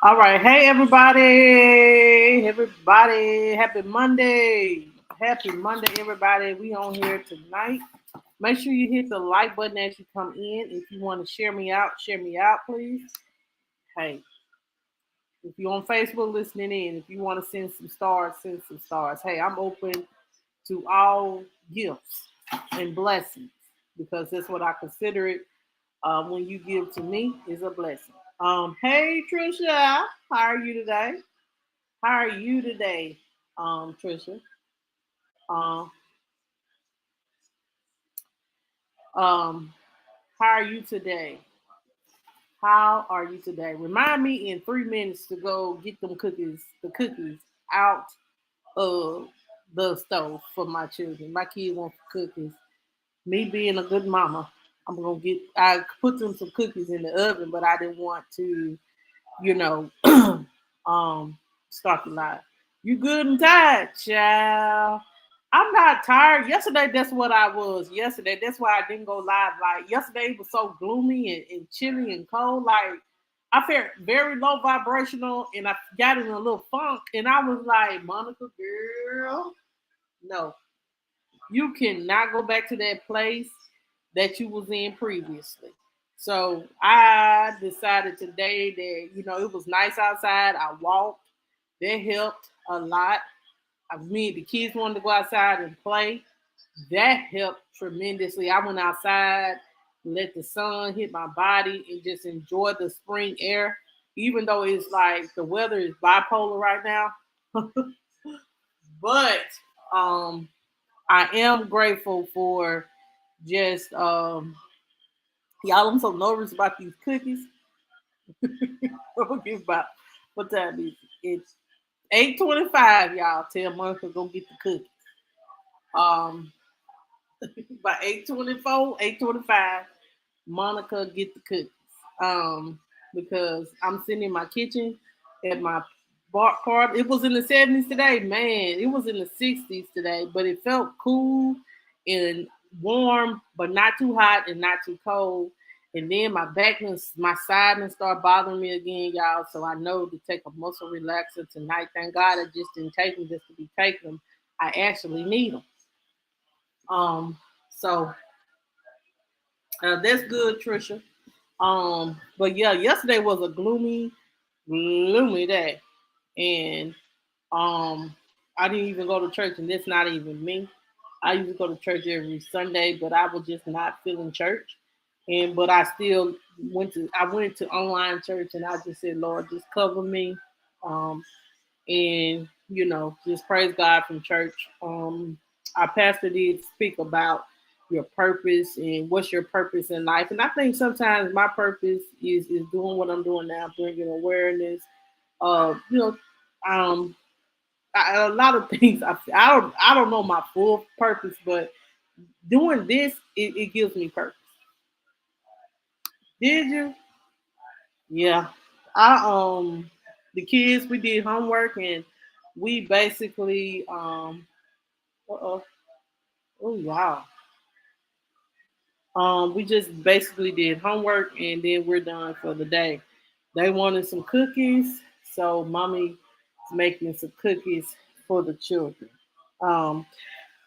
All right. Hey, everybody. Everybody. Happy Monday. Happy Monday, everybody. We on here tonight. Make sure you hit the like button as you come in. If you want to share me out, please. Hey, if you're on Facebook listening in, if you want to send some stars, send some stars. Hey, I'm open to all gifts and blessings because that's what I consider it. When you give to me is a blessing. Hey Trisha, how are you today? How are you today, Trisha? Um, um, how are you today? How are you today? Remind me in 3 minutes to go get the cookies out of the stove for my children. My kids want cookies. Me being a good mama, I put them some cookies in the oven, but I didn't want to, you know, start the live. You good and tired, child. I'm not tired. Yesterday, that's what I was. Yesterday, that's why I didn't go live. Like yesterday was so gloomy and chilly and cold. Like I felt very low vibrational, and I got in a little funk. And I was like, Monica, girl, no, you cannot go back to that place that you was in previously. So I decided today that it was nice outside. I walked. That helped a lot. I mean, the kids wanted to go outside and play. That helped tremendously. I went outside, let the sun hit my body, and just enjoy the spring air. Even though it's like the weather is bipolar right now, but um, I am grateful for just y'all. I'm so nervous about these cookies. I'm give about what time is it? It's 8:25. Y'all tell Monica go get the cookies. Um, by 8:24, 8:25, Monica get the cookies. Um, because I'm sitting in my kitchen at my bar part. It was in the 70s today, man. It was in the 60s today, but it felt cool and warm, but not too hot and not too cold. And then my side and start bothering me again, y'all. So I know to take a muscle relaxer tonight. Thank God I just didn't take them just to be taking them. I actually need them. Um, so that's good, Trisha. But yeah, yesterday was a gloomy day, and um, I didn't even go to church, and that's not even me. I used to go to church every Sunday, but I was just not feeling church, and but I still went to online church, and I just said, Lord, just cover me, um, and just praise God from church. Our pastor did speak about your purpose and what's your purpose in life, and I think sometimes my purpose is doing what I'm doing now, bringing awareness. You know, um, a lot of things. I don't know my full purpose, but doing this it gives me purpose. Did you? Yeah. I the kids we did homework and we basically uh-oh. Oh wow. We just basically did homework and then we're done for the day. They wanted some cookies, so mommy is making some cookies for the children. Um,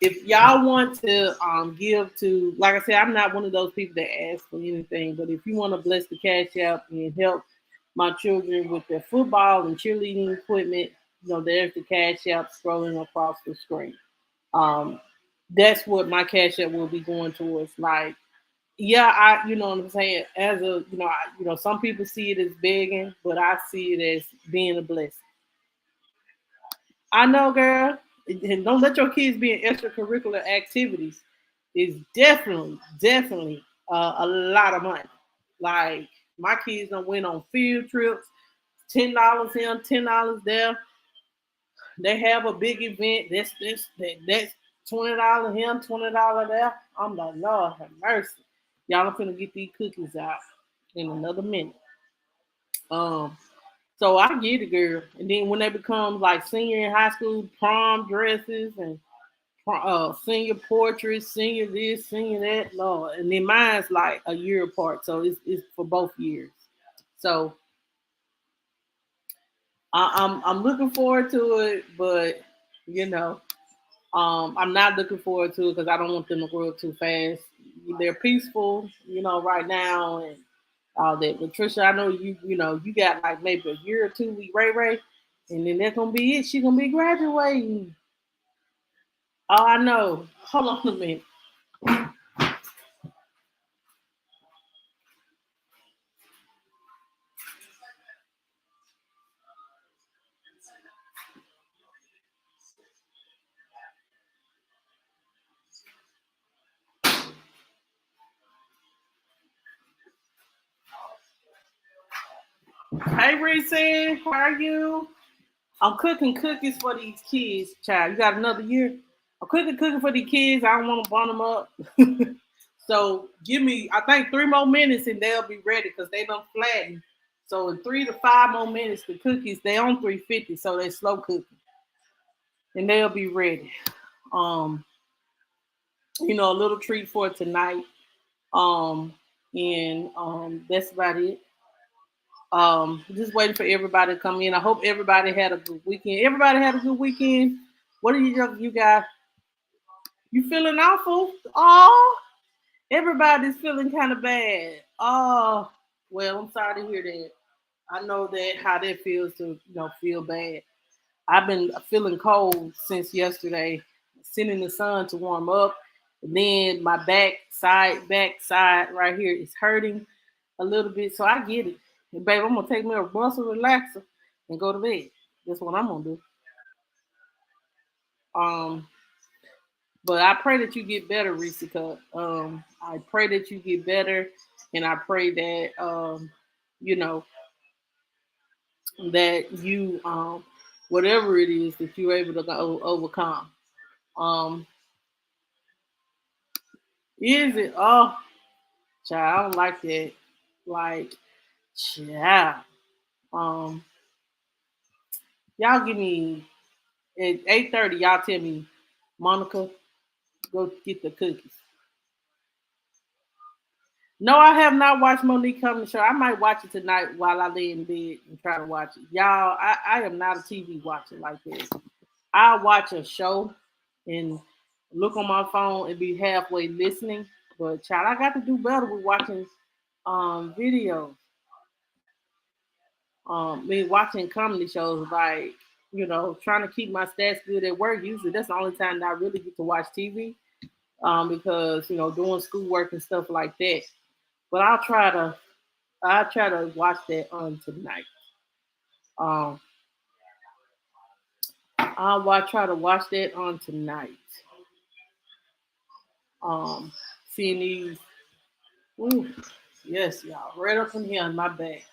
if y'all want to give to, like I said, I'm not one of those people that ask for anything, but if you want to bless the cash app and help my children with their football and cheerleading equipment, there's the cash app scrolling across the screen. Um, that's what my cash app will be going towards. Like, yeah, you know what I'm saying. As a, some people see it as begging, but I see it as being a blessing. I know, girl. And don't let your kids be in extracurricular activities. Is definitely a lot of money. Like my kids don't went on field trips, $10 here, $10 there. They have a big event. That's $20 here, $20 there. I'm like, Lord have mercy. Y'all are finna get these cookies out in another minute. Um, so I get it, girl. And then when they become like senior in high school, prom dresses and senior portraits, senior this, senior that, Lord. And then mine's like a year apart, so it's for both years. So I'm looking forward to it, but you know, I'm not looking forward to it because I don't want them to grow up too fast. They're peaceful, right now, and all that. But Trisha, I know you got like maybe a year or two with Ray Ray, and then that's gonna be it. She gonna be graduating. Oh, I know. Hold on a minute. Hey, Reese, how are you? I'm cooking cookies for these kids, child. You got another year. I'm cooking for the kids. I don't want to burn them up. So give me, I think 3 more minutes and they'll be ready because they don't flatten. So in 3 to 5 more minutes, the cookies they on 350, so they slow cooking and they'll be ready. Um, a little treat for tonight. Um, and that's about it. Just waiting for everybody to come in. I hope everybody had a good weekend. Everybody had a good weekend. What are you guys? You feeling awful? Oh, everybody's feeling kind of bad. Oh, well, I'm sorry to hear that. I know that how that feels to feel bad. I've been feeling cold since yesterday, sitting in the sun to warm up. And then my back side right here is hurting a little bit. So I get it. And babe, I'm gonna take me a muscle relaxer and go to bed. That's what I'm gonna do. Um, but I pray that you get better, Risica. I pray that you get better, and I pray that you know, that you whatever it is that you're able to overcome. Um, is it? Oh, child, I don't like that. Like, child. Um, y'all give me at 8:30. Y'all tell me, Monica, go get the cookies. No, I have not watched Monique come to the show. I might watch it tonight while I lay in bed and try to watch it. Y'all, I am not a TV watcher like this. I'll watch a show and look on my phone and be halfway listening. But child, I got to do better with watching videos. Me watching comedy shows like trying to keep my stats good at work. Usually that's the only time that I really get to watch TV because doing schoolwork and stuff like that. But I'll try to watch that on tonight. Um, try to watch that on tonight. Um, Seeing these, ooh, yes, y'all, right up in here on my back.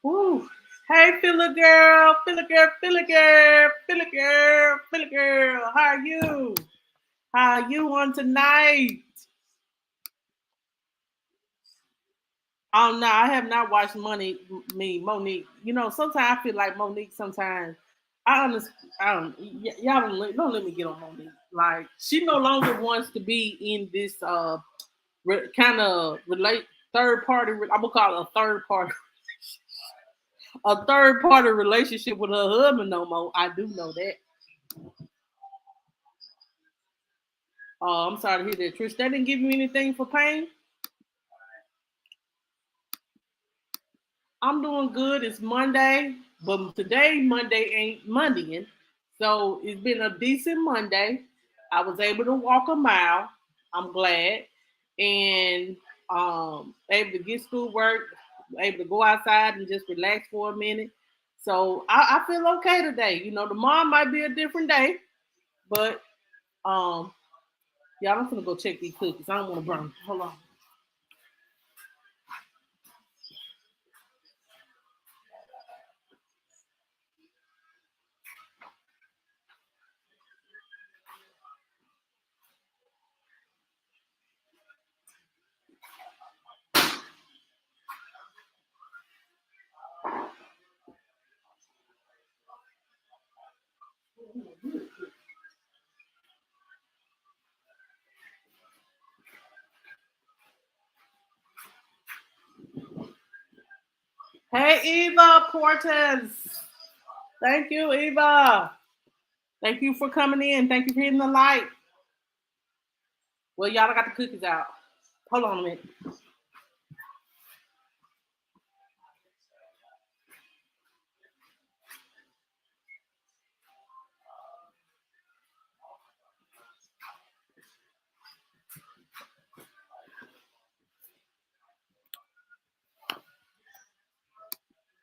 Woo. Hey, Philly girl, Philly girl, Philly girl, Philly girl, Philly girl. How are you? How are you on tonight? Oh no, I have not watched Monique. Sometimes I feel like Monique. Sometimes I honestly, I don't. Y'all don't let me get on Monique. Like she no longer wants to be in this kind of relate third party. I'm gonna call it a third party, a third party relationship with her husband no more. I do know that. I'm sorry to hear that, Trish. They didn't give you anything for pain. I'm doing good. It's Monday, but today Monday ain't Mondaying. So it's been a decent Monday. I was able to walk a mile. I'm glad. And able to get school work, able to go outside and just relax for a minute. So I feel okay today. Tomorrow might be a different day, but um yeah, I'm gonna go check these cookies. I don't want to burn them. Hold on. Hey Eva Portes. Thank you, Eva. Thank you for coming in. Thank you for hitting the light. Well, y'all, I got the cookies out. Hold on a minute.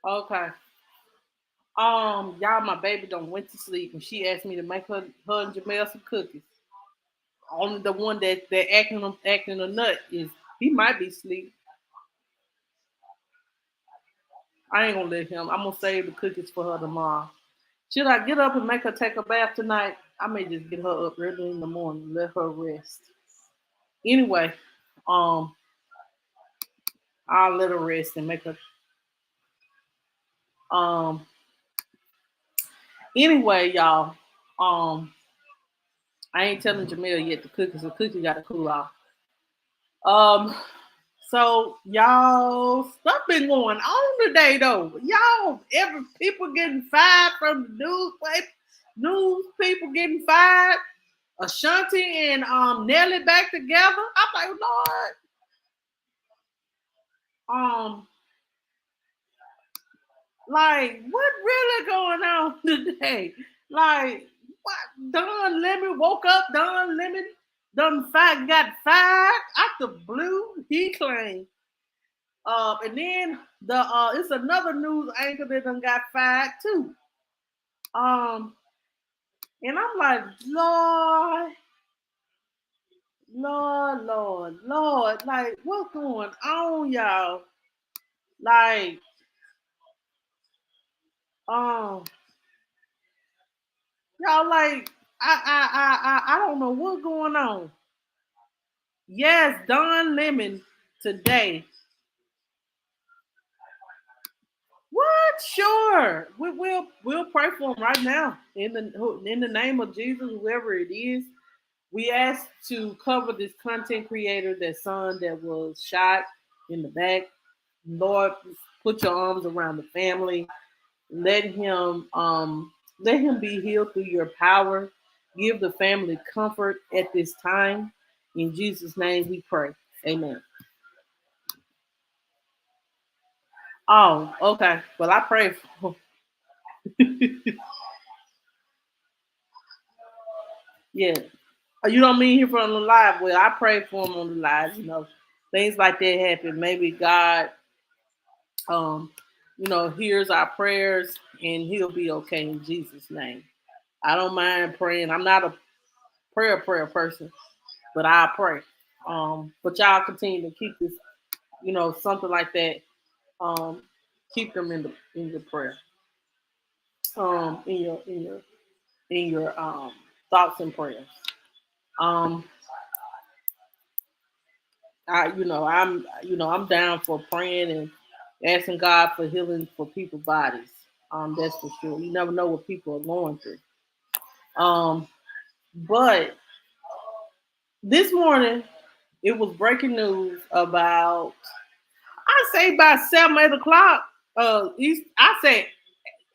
Okay. Y'all, my baby don't went to sleep, and she asked me to make her and Jamel some cookies. Only the one that acting a nut is he might be asleep. I ain't gonna let him. I'm gonna save the cookies for her tomorrow. Should I get up and make her take a bath tonight? I may just get her up early in the morning, let her rest. Anyway, um, I'll let her rest and make her. Um, anyway, y'all. Um, I ain't telling Jamil yet the cookie got to cool off. Um, so y'all, stuff been going on today though. Y'all, every people getting fired from the news people getting fired. Ashanti and Nelly back together. I'm like, Lord, um, like what really going on today? Like what? Don Lemon woke up. Don Lemon got fired out the blue. He claimed. And then it's another news anchor that done got fired too. Um, and I'm like, Lord, like what's going on, y'all? Like, um, y'all like, I don't know what's going on. Yes, Don Lemon today. What? Sure, we'll pray for him right now in the name of Jesus, whoever it is. We asked to cover this content creator, that son that was shot in the back. Lord, put your arms around the family. Let him let him be healed through your power. Give the family comfort at this time. In Jesus' name we pray. Amen. Oh, okay. Well, I pray for yeah. You don't mean here from the live. Well, I pray for him on the live, things like that happen. Maybe God um, hears our prayers and he'll be okay in Jesus' name. I don't mind praying. I'm not a prayer person, but I pray. But y'all continue to keep this, something like that. Um, keep them in the prayer. In your thoughts and prayers. Um, I'm down for praying and asking God for healing for people's bodies. That's for sure. You never know what people are going through. But this morning it was breaking news about, I say by 7, 8 o'clock. I say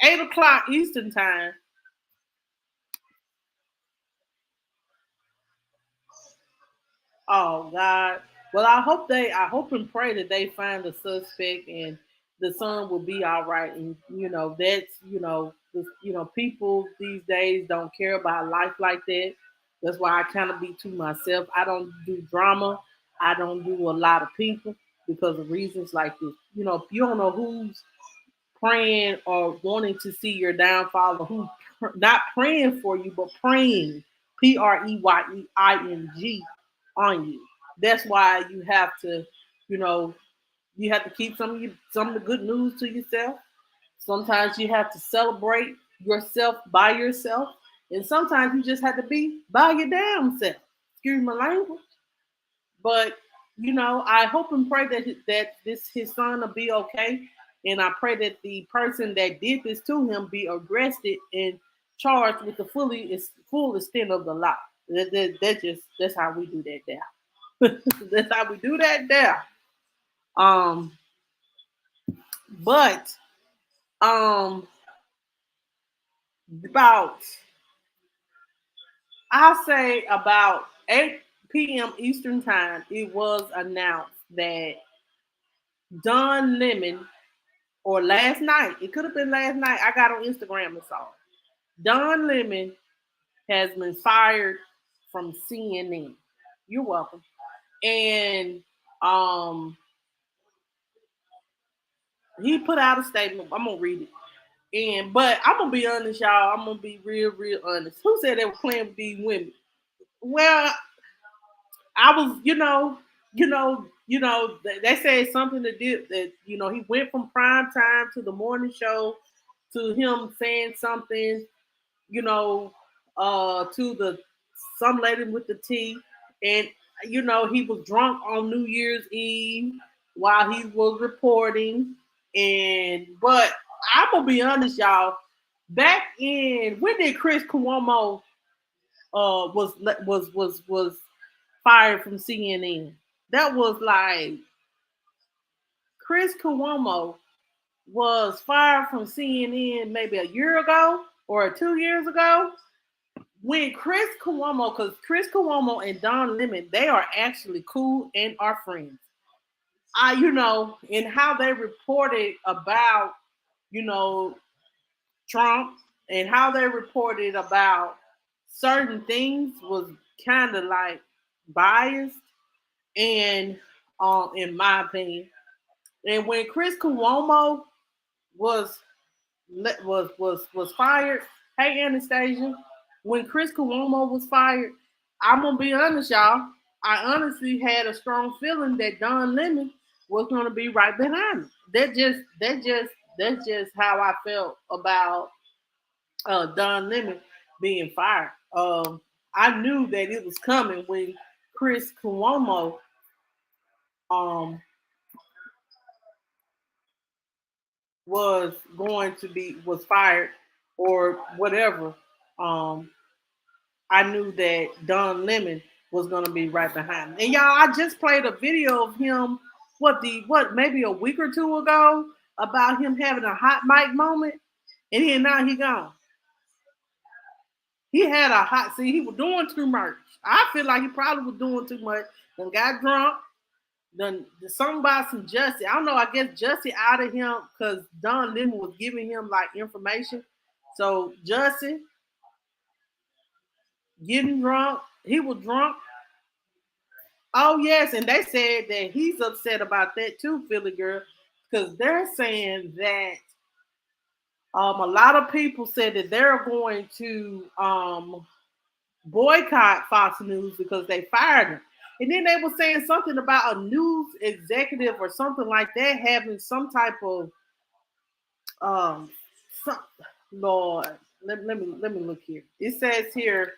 8 o'clock Eastern time. Oh God. Well, I hope and pray that they find the suspect and the son will be all right. And that's people these days don't care about life like that. That's why I kind of be to myself. I don't do drama. I don't do a lot of people because of reasons like this. You don't know who's praying or wanting to see your downfall, or who's not praying for you, but praying, PREYEING, on you. That's why you know, you have to keep some of the good news to yourself. Sometimes you have to celebrate yourself by yourself, and sometimes you just have to be by your damn self. Excuse my language. But I hope and pray that this his son will be okay, and I pray that the person that did this to him be arrested and charged with the full extent of the law. That's how we do that there. That's how we do that there. Um, but um, about, I'll say about 8 p.m. Eastern time, it was announced that Don Lemon, or last night, it could have been last night. I got on Instagram and saw it. Don Lemon has been fired from CNN. You're welcome. And um, he put out a statement. I'm gonna read it. But I'm gonna be honest, y'all. I'm gonna be real, real honest. Who said they were playing with these women? Well, I was, they said something that did that. He went from prime time to the morning show to him saying something, you know, to the some lady with the tea, and he was drunk on New Year's Eve while he was reporting, but I'm gonna be honest, y'all. Back in when did Chris Cuomo was fired from CNN? That was like Chris Cuomo was fired from CNN maybe a year ago or 2 years ago. When Chris Cuomo, because Chris Cuomo and Don Lemon, they are actually cool and are friends. And how they reported about, you know, Trump and how they reported about certain things was kind of like biased and in my opinion. And when Chris Cuomo was was fired, hey Anastasia, when Chris Cuomo was fired, I'm gonna be honest, y'all. I honestly had a strong feeling that Don Lemon was gonna be right behind him. That's just how I felt about Don Lemon being fired. I knew that it was coming when Chris Cuomo um, was fired or whatever. Um, I knew that Don Lemon was gonna be right behind him. And y'all, I just played a video of him. What maybe a week or two ago about him having a hot mic moment, and now he gone. He had a hot. See, he was doing too much. I feel like he probably was doing too much. Then got drunk. Then something about some Jussie. I don't know. I guess Jussie out of him because Don Lemon was giving him like information. So Jussie getting drunk. He was drunk. Oh yes, and they said that he's upset about that too, Philly girl, because they're saying that a lot of people said that they're going to boycott Fox News because they fired him. And then they were saying something about a news executive or something like that having some type of um some, Lord, let me look here. It says here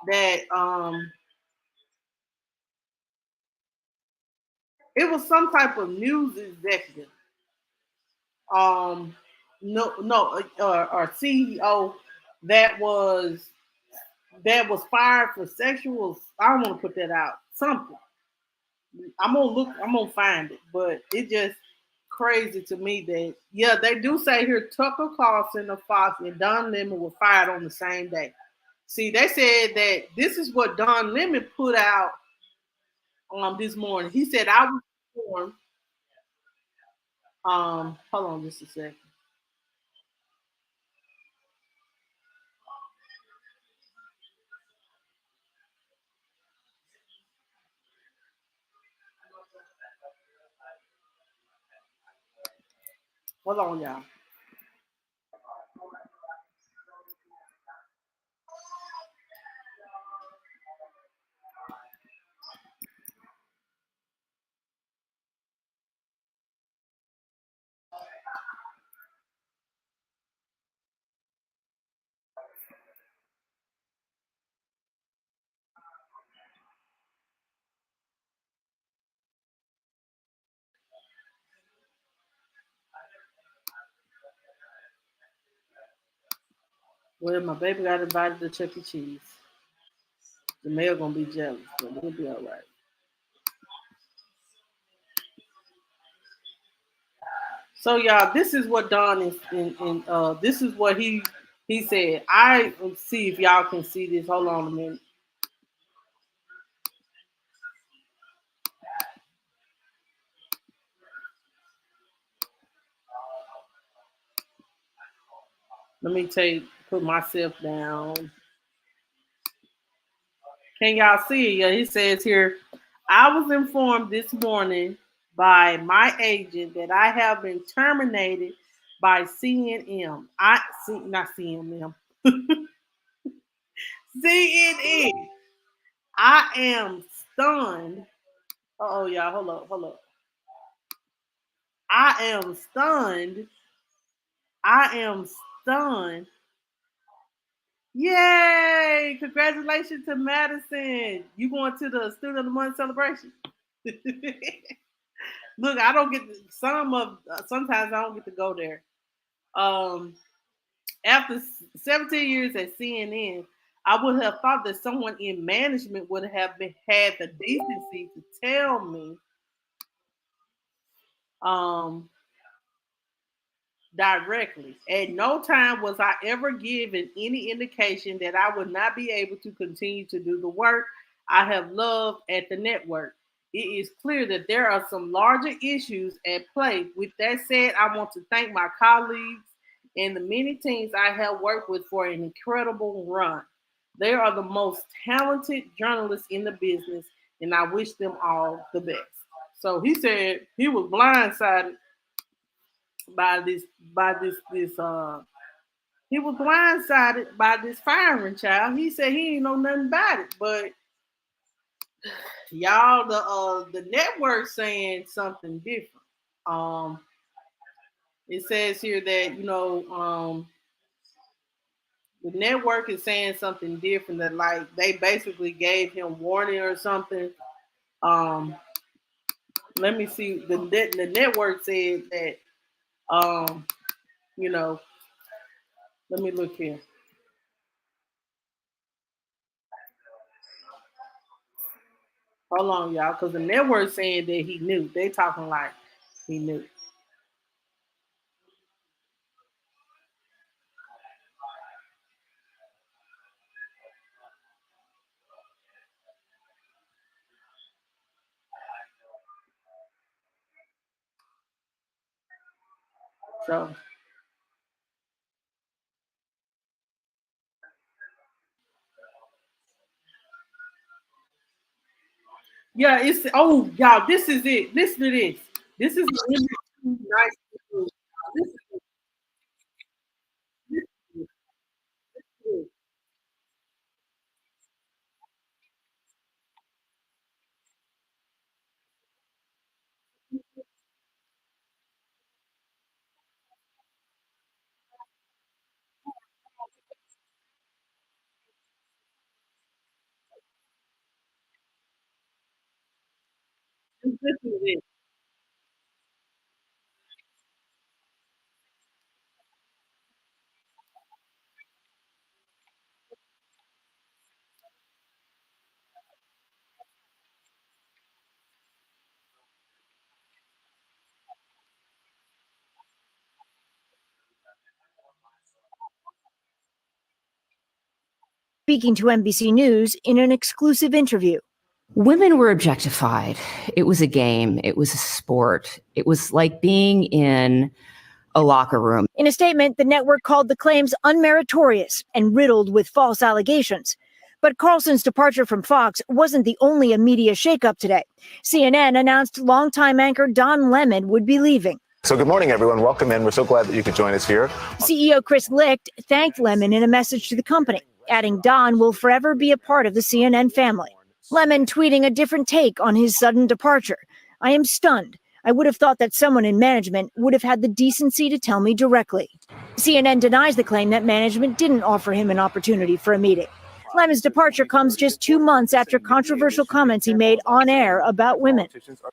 that it was some type of news executive. Um no or CEO that was fired for sexual. I don't want to put that out. Something. I'm gonna look. I'm gonna find it, but it just crazy to me that yeah, they do say here Tucker Carlson of Fox and Don Lemon were fired on the same day. See, they said that this is what Don Lemon put out this morning. He said I was informed. Hold on just a second. Hold on, y'all. Well, my baby got invited to Chuck E. Cheese. The mail gonna be jealous, but we'll be all right. So y'all, this is what Don is in this is what he He said, let's see if y'all can see this. Hold on a minute. Let me put myself down. Can y'all see it? Yeah, he says here, I was informed this morning by my agent that I have been terminated by CNN. Not CNN. CNN. I am stunned. Oh, y'all, hold up. I am stunned. I am stunned. Yay! Congratulations to Madison. You going to the Student of the Month celebration? Look, I don't get sometimes I don't get to go there. After 17 years at CNN, I would have thought that someone in management would have had the decency to tell me directly. At no time was I ever given any indication that I would not be able to continue to do the work I have loved at the network. It is clear that there are some larger issues at play. With that said, I want to thank my colleagues and the many teams I have worked with for an incredible run. They are the most talented journalists in the business, and I wish them all the best. So he said he was blindsided by this he was blindsided by this firing, child. He said he ain't know nothing about it, but y'all, the network saying something different. It says here that the network is saying something different, that like they basically gave him warning or something. Let me see. The network said that let me look here. Hold on, y'all, because the network saying that he knew. They talking like he knew. So yeah, y'all, this is it. Listen to this. This is really nice. This is it. Speaking to NBC News in an exclusive interview. Women were objectified. It was a game. It was a sport. It was like being in a locker room. In a statement, the network called the claims unmeritorious and riddled with false allegations. But Carlson's departure from Fox wasn't the only media shakeup today. CNN announced longtime anchor Don Lemon would be leaving. So good morning, everyone. Welcome in. We're so glad that you could join us here. CEO Chris Licht thanked Lemon in a message to the company, adding Don will forever be a part of the CNN family. Lemon tweeting a different take on his sudden departure. I am stunned. I would have thought that someone in management would have had the decency to tell me directly. CNN denies the claim that management didn't offer him an opportunity for a meeting. Lemon's departure comes just 2 months after controversial comments he made on air about women,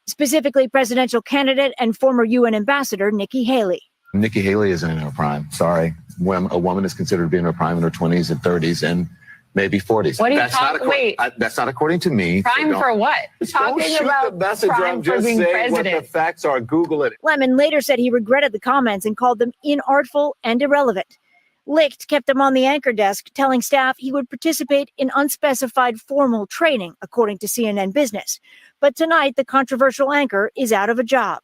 specifically presidential candidate and former UN ambassador Nikki Haley. Nikki Haley isn't in her prime. Sorry. When a woman is considered to be in her prime in her 20s and 30s and maybe 40s. What are you talking? Wait, that's not according to me. Prime so for what? Talking about the message. Prime I'm for just being saying president. what the facts are. Google it. Lemon later said he regretted the comments and called them inartful and irrelevant. Licht kept him on the anchor desk, telling staff he would participate in unspecified formal training, according to CNN Business. But tonight, the controversial anchor is out of a job.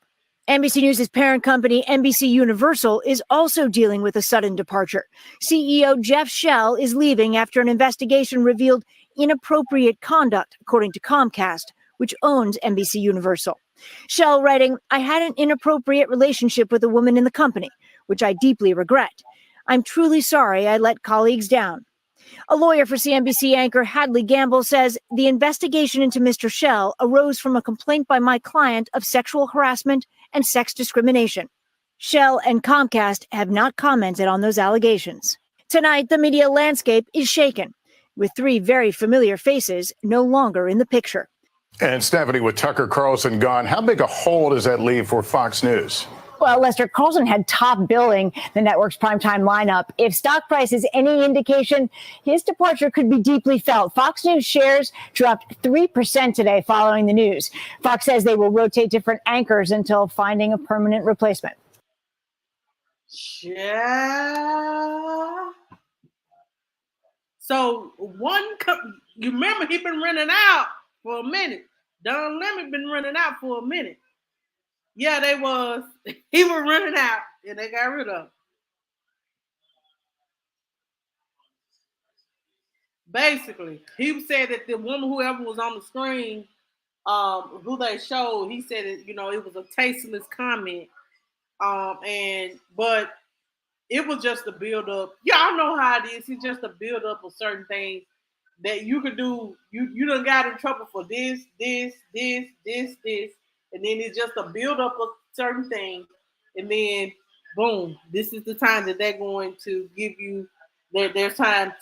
NBC News' parent company, NBC Universal, is also dealing with a sudden departure. CEO Jeff Shell is leaving after an investigation revealed inappropriate conduct, according to Comcast, which owns NBC Universal. Shell writing, "I had an inappropriate relationship with a woman in the company, which I deeply regret. I'm truly sorry I let colleagues down." A lawyer for CNBC anchor Hadley Gamble says the investigation into Mr. Shell arose from a complaint by my client of sexual harassment and sex discrimination. Shell and Comcast have not commented on those allegations. Tonight, the media landscape is shaken, with three very familiar faces no longer in the picture. And Stephanie, with Tucker Carlson gone, how big a hole does that leave for Fox News? Well, Lester, Carlson had top billing the network's primetime lineup. If stock price is any indication, his departure could be deeply felt. Fox News shares dropped 3% today following the news. Fox says they will rotate different anchors until finding a permanent replacement. Yeah. So you remember he been running out for a minute. Don Lemon been running out for a minute. Yeah, he was running out and they got rid of him. Basically, he said that the woman, whoever was on the screen, who they showed, he said that, it was a tasteless comment. But it was just a build up. Y'all know how it is. It's just a build up of certain things that you could do. You done got in trouble for this, and then it's just a build up of certain things, and then boom, this is the time that they're going to give you. It's time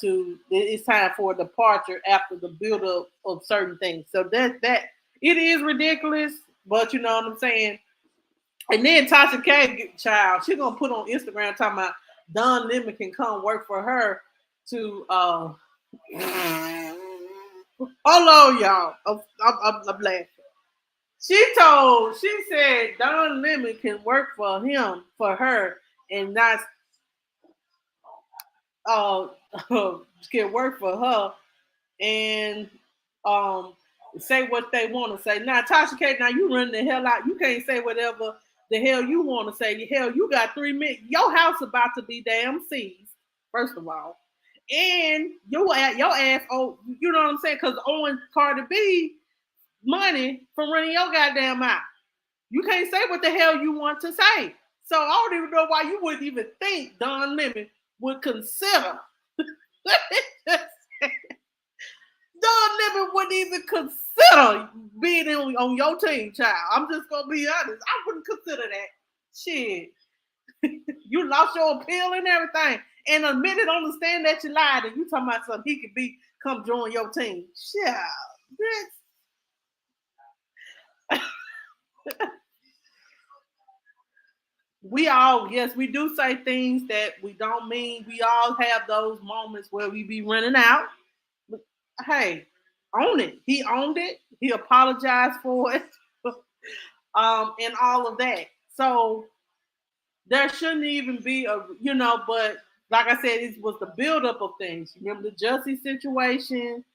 for a departure after the build up of certain things. So that it is ridiculous, but you know what I'm saying. And then Tasha K, child, she's gonna put on Instagram talking about Don Lemon can come work for her to hold on, y'all. I'm laughing. She said Don Lemon can work for her, and not can work for her and say what they want to say. Now, Tasha K, now you running the hell out. You can't say whatever the hell you want to say. Hell, you got 3 minutes. Your house about to be damn seized, first of all. And your ass, you know what I'm saying? Because owing Cardi B money for running your goddamn mouth. You can't say what the hell you want to say. So I don't even know why you wouldn't even think Don Lemon would consider. Don Lemon wouldn't even consider being on your team, child. I'm just gonna be honest. I wouldn't consider that. Shit. You lost your appeal and everything. And admitted on the stand that you lied, and you talking about something he could come join your team. Shit. We do say things that we don't mean. We all have those moments where we be running out. But, hey, own it. He owned it. He apologized for it. And all of that. So there shouldn't even be but like I said, it was the buildup of things. You remember the Jussie situation.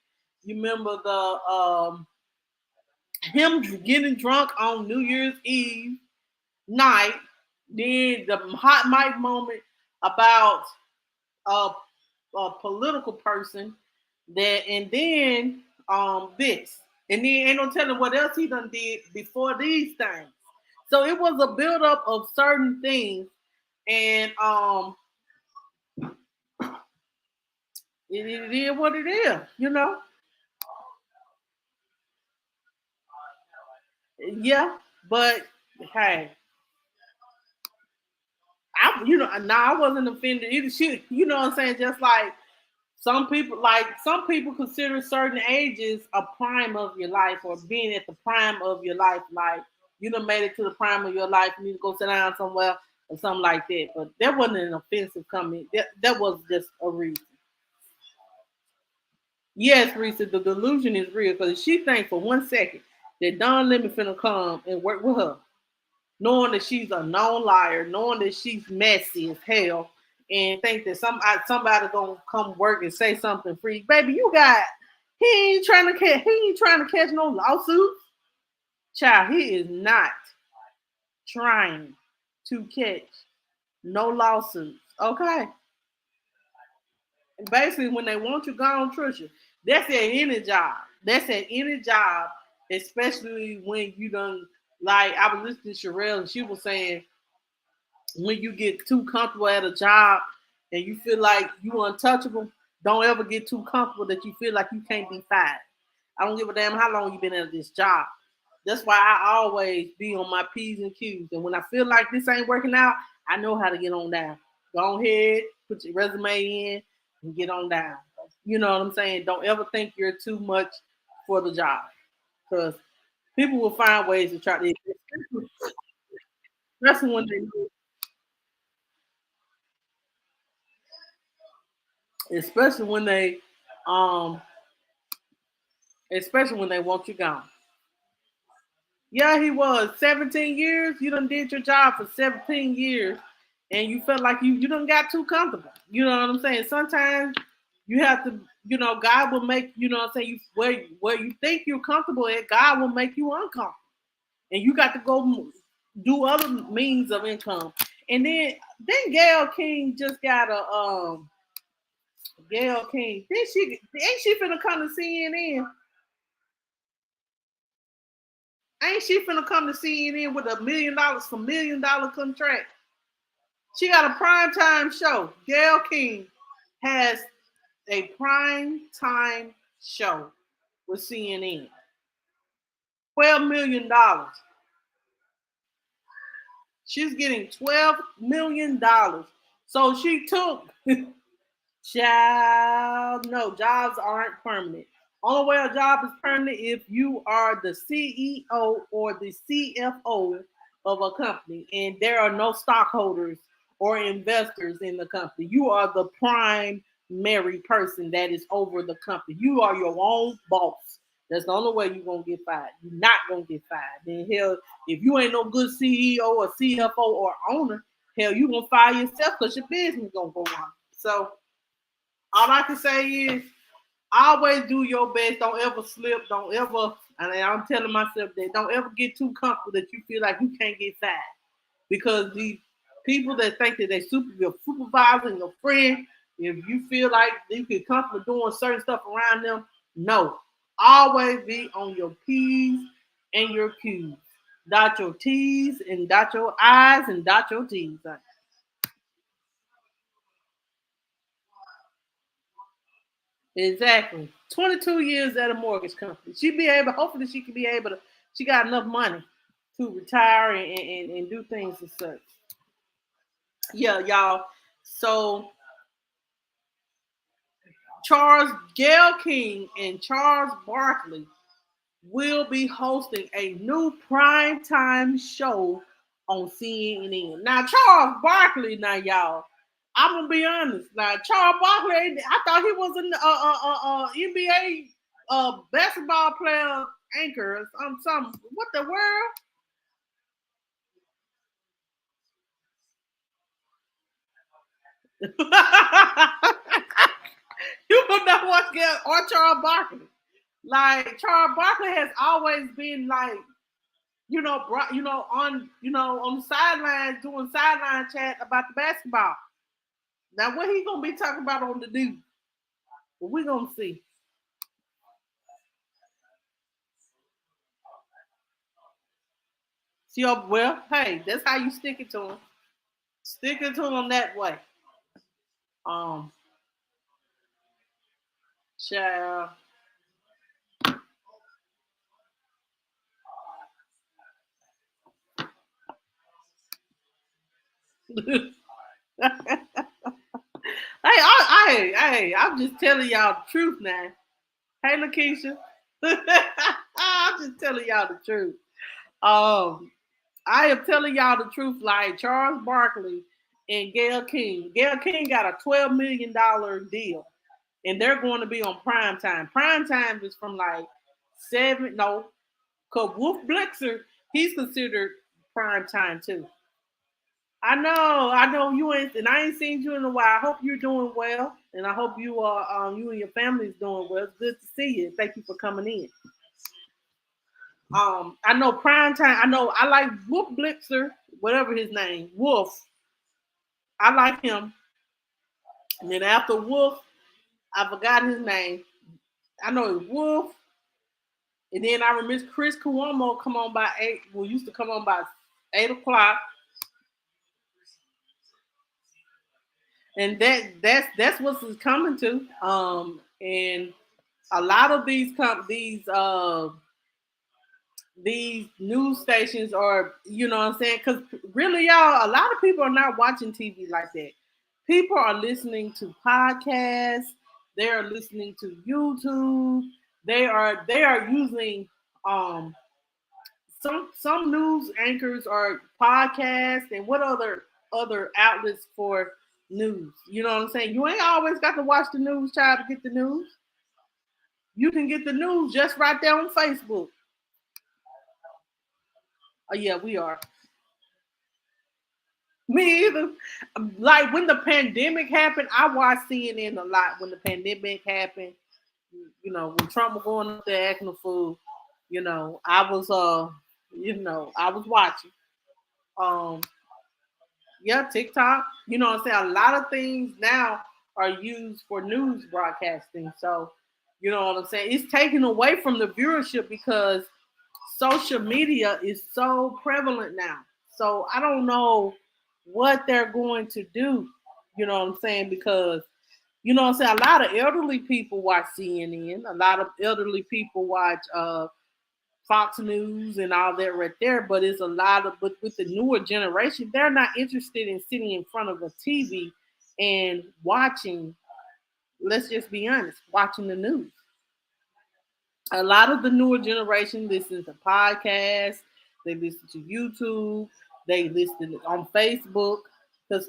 You remember the him getting drunk on New Year's Eve night. Then the hot mic moment about a political person and then this. And then ain't no telling what else he done did before these things. So it was a buildup of certain things. And it is what it is, Yeah, but hey, I wasn't offended either. She, you know what I'm saying? Just like some people consider certain ages a prime of your life or being at the prime of your life. Like you done made it to the prime of your life, you need to go sit down somewhere or something like that. But that wasn't an offensive comment. That was just a reason. Yes, Risa, the delusion is real because she thinks for 1 second that Don Lemon finna come and work with her, knowing that she's a known liar, knowing that she's messy as hell, and think that somebody gonna come work and say something free. Baby, he ain't trying to catch no lawsuits. Child, he is not trying to catch no lawsuits. Okay. And basically, when they want you gone, Trisha, that's at any job. That's at any job, especially when you done, like, I was listening to Sherelle and she was saying, when you get too comfortable at a job and you feel like you untouchable, don't ever get too comfortable that you feel like you can't be fired. I don't give a damn how long you've been at this job. That's why I always be on my P's and Q's. And when I feel like this ain't working out, I know how to get on down. Go ahead, put your resume in, and get on down. You know what I'm saying? Don't ever think you're too much for the job. Because people will find ways to try to, especially when especially when they um especially when they want you gone. Yeah, he was 17 years. You done did your job for 17 years, and you felt like you done got too comfortable. You know what I'm saying? Sometimes you have to, God will make, what I'm saying, where you think you're comfortable at, God will make you uncomfortable, and you got to go do other means of income. And then Gail King just got a Gail King. Then ain't she finna come to CNN? Ain't she finna come to CNN with $1 million for $1 million contract? She got a primetime show. Gail King has a prime time show with CNN. $12 million. She's getting $12 million. So she took, child, no, jobs aren't permanent. Only way a job is permanent if you are the CEO or the CFO of a company and there are no stockholders or investors in the company. You are the primary person that is over the company. You are your own boss. That's the only way you're going to get fired. You're not going to get fired. Then hell, if you ain't no good CEO or CFO or owner, hell, you going to fire yourself because your business going to go on. So all I can say is always do your best. Don't ever slip. Don't ever, and I'm telling myself that, don't ever get too comfortable that you feel like you can't get fired. Because the people that think that they your supervisor and your friend, if you feel like you can comfortable doing certain stuff around them, no. Always be on your P's and your Q's. Dot your T's and dot your I's and dot your T's. Exactly. 22 years at a mortgage company. Hopefully she can be able to, she got enough money to retire and do things as such. Yeah, y'all. So Gail King and Charles Barkley will be hosting a new primetime show on CNN. Now, Charles Barkley, now y'all, I'm gonna be honest. Now, Charles Barkley, I thought he was an NBA basketball player anchor or something. What the world? You would not watch or Charles Barkley. Like Charles Barkley has always been like, on the sidelines doing sideline chat about the basketball. Now what he gonna be talking about on the news? Well, we gonna see. See, well, hey, that's how you stick it to him. Stick it to him that way. Um, child. Hey, I'm just telling y'all the truth now. Hey, Lakeisha. I'm just telling y'all the truth. I am telling y'all the truth. Like Charles Barkley and Gail King. Gail King got a $12 million deal, and they're going to be on prime time. Prime time is from like 7. No, because Wolf Blitzer, he's considered prime time too. I know you ain't, and I ain't seen you in a while. I hope you're doing well, and I hope you are, you and your family is doing well. It's good to see you. Thank you for coming in. I know prime time. I know I like Wolf Blitzer, whatever his name, Wolf. I like him. And then after Wolf, I forgot his name. I know it's Wolf. And then I remember Chris Cuomo come on by 8. Well, used to come on by 8 o'clock. And that's what it's coming to. And a lot of these news stations are, you know what I'm saying? Because really, y'all, a lot of people are not watching TV like that. People are listening to podcasts. They are listening to YouTube. They are using some news anchors are podcasts and what other outlets for news. You know what I'm saying? You ain't always got to watch the news, child, to get the news. You can get the news just right there on Facebook. Oh yeah, we are. Me either. Like when the pandemic happened, I watched CNN a lot. When the pandemic happened, you know, when Trump was going up there acting a fool, I was watching. Um, yeah, TikTok. You know what I'm saying? A lot of things now are used for news broadcasting. So, you know what I'm saying? It's taken away from the viewership because social media is so prevalent now. So I don't know what they're going to do. You know what I'm saying? Because you know what I'm saying, a lot of elderly people watch CNN, a lot of elderly people watch Fox News and all that right there, but it's a lot of but with the newer generation, they're not interested in sitting in front of a TV and watching, let's just be honest, watching the news. A lot of the newer generation listens to podcasts, they listen to YouTube, they listen on Facebook because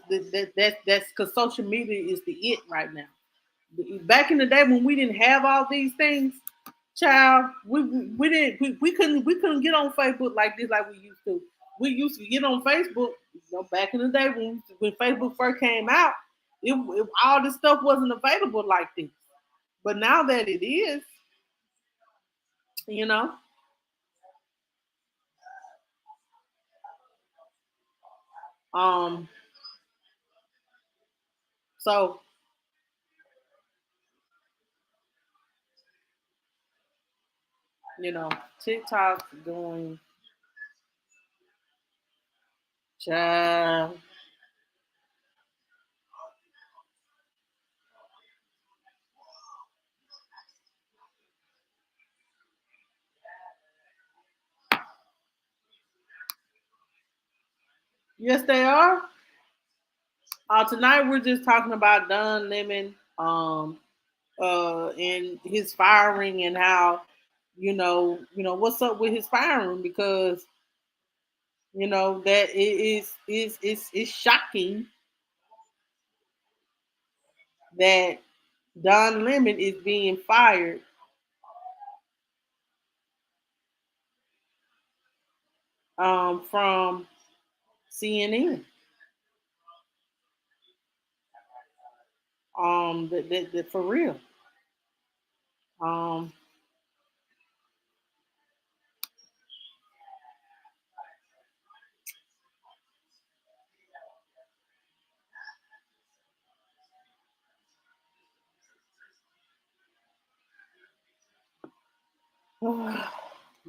that's because social media is the it right now. Back in the day when we didn't have all these things, child, we couldn't get on Facebook like this like we used to. We used to get on Facebook, back in the day when Facebook first came out, all this stuff wasn't available like this. But now that it is, you know, um, so you know, TikTok's doing, child. Yes, they are. Tonight we're just talking about Don Lemon, and his firing and how, what's up with his firing because that it is shocking that Don Lemon is being fired from CNN. For real. Um,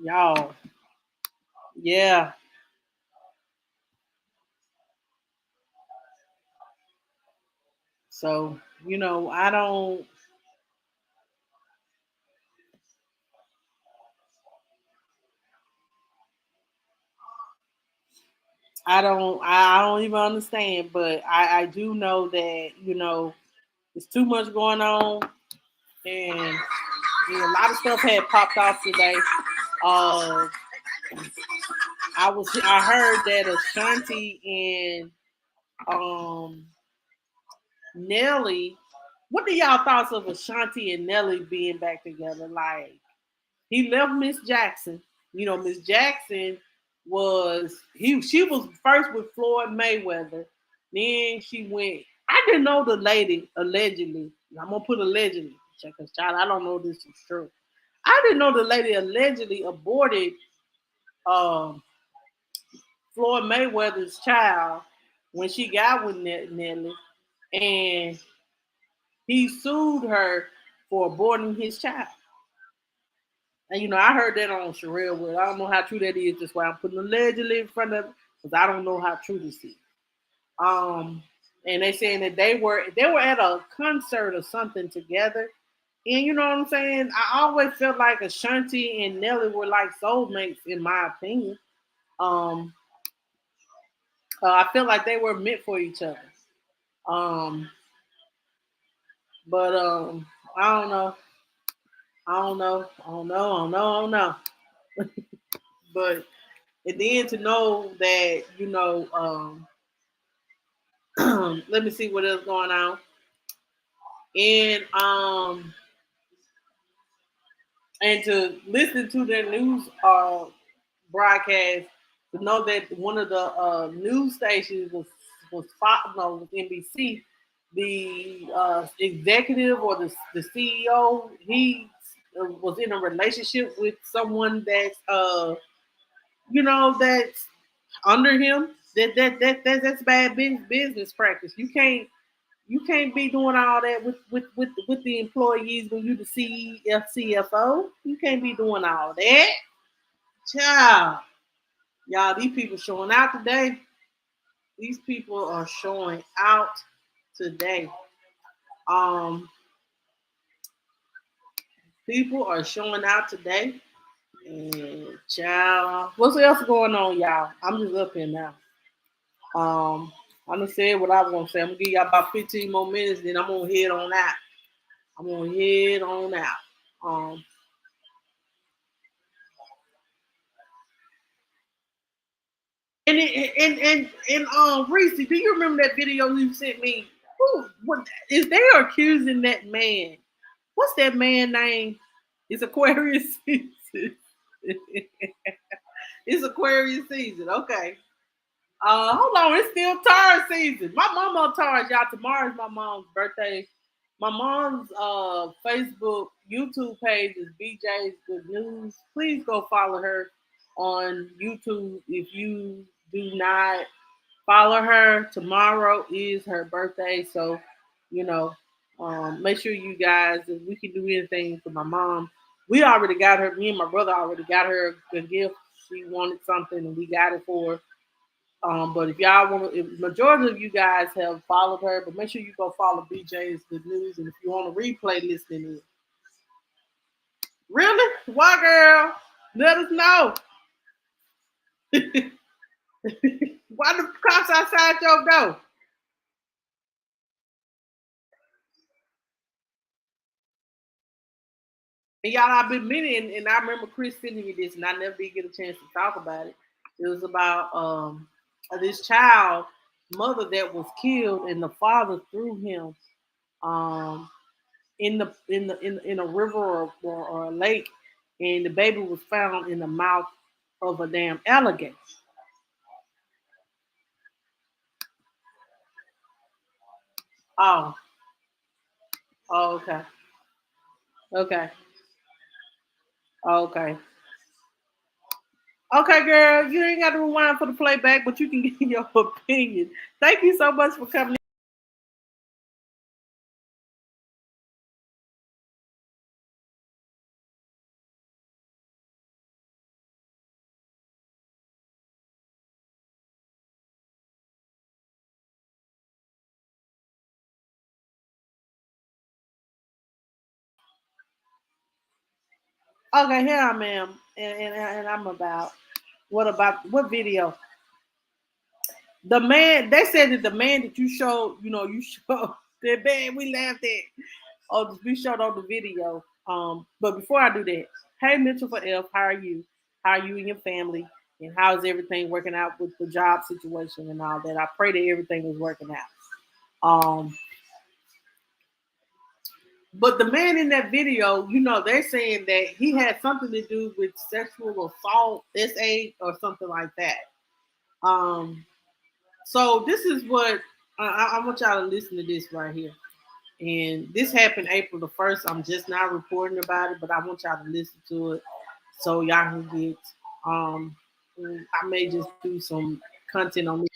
y'all, yeah. So I don't even understand, but I do know that there's too much going on, and a lot of stuff had popped off today. Uh, I heard that Ashanti and Nelly. What are y'all thoughts of Ashanti and Nelly being back together? Like he left Miss Jackson. Miss Jackson was she was first with Floyd Mayweather. Then she went. I didn't know the lady allegedly. I'm gonna put allegedly because child, I don't know if this is true. I didn't know the lady allegedly aborted um, Floyd Mayweather's child when she got with Nelly, and he sued her for aborting his child. And I heard that on Sherelle Wood. I don't know how true that is. That's why I'm putting allegedly in front of it because I don't know how true this is. And they saying that they were at a concert or something together. And you know what I'm saying? I always felt like Ashanti and Nelly were like soulmates, in my opinion. I feel like they were meant for each other. Um, but I don't know. I don't know. I don't know. I don't know. I don't know. But and then to know that let me see what else going on. And to listen to their news broadcast, to know that one of the news stations was Fox, no, was NBC. The executive or the CEO, he was in a relationship with someone that's that's under him. That's bad business practice. You can't be doing all that with the employees when you the CFO. You can't be doing all that. Child. Y'all, these people showing out today. These people are showing out today. People are showing out today. And child, what's else going on, y'all? I'm just up here now. I done said what I was gonna say. I'm gonna give y'all about 15 more minutes, then I'm gonna head on out. I'm gonna head on out. And Reese, do you remember that video you sent me? What is they are accusing that man? What's that man name? It's Aquarius season. It's Aquarius season. Okay. Hold on, it's still Taurus season. My mom on Taurus, y'all. Tomorrow's my mom's birthday. My mom's Facebook, YouTube page is BJ's Good News. Please go follow her on YouTube if you do not follow her. Tomorrow is her birthday, so make sure you guys, if we can do anything for my mom. We already got her. Me and my brother already got her a gift. She wanted something, and we got it for her. But if y'all want, if majority of you guys have followed her, but make sure you go follow BJ's Good News, and if you want a replay listening in. Really? Why, girl? Let us know. Why the cops outside your door? And y'all, I've been meaning, and I remember Chris sending me this, and I never did get a chance to talk about it. It was about this child mother that was killed, and the father threw him in a river or a lake, and the baby was found in the mouth of a damn alligator. Oh, oh, okay, okay, okay. Okay, girl, you ain't got to rewind for the playback, but you can give your opinion. Thank you so much for coming. Okay, here I am, and I'm about what video? The man, they said that the man that you showed, you showed the man we laughed at. Oh, we showed on the video. But before I do that, hey Mitchell for F, how are you? How are you and your family? And how's everything working out with the job situation and all that? I pray that everything is working out. But the man in that video, they're saying that he had something to do with sexual assault, SA, or something like that. So this is what I want y'all to listen to this right here. And this happened April the 1st. I'm just now reporting about it, but I want y'all to listen to it so y'all can get. I may just do some content on it.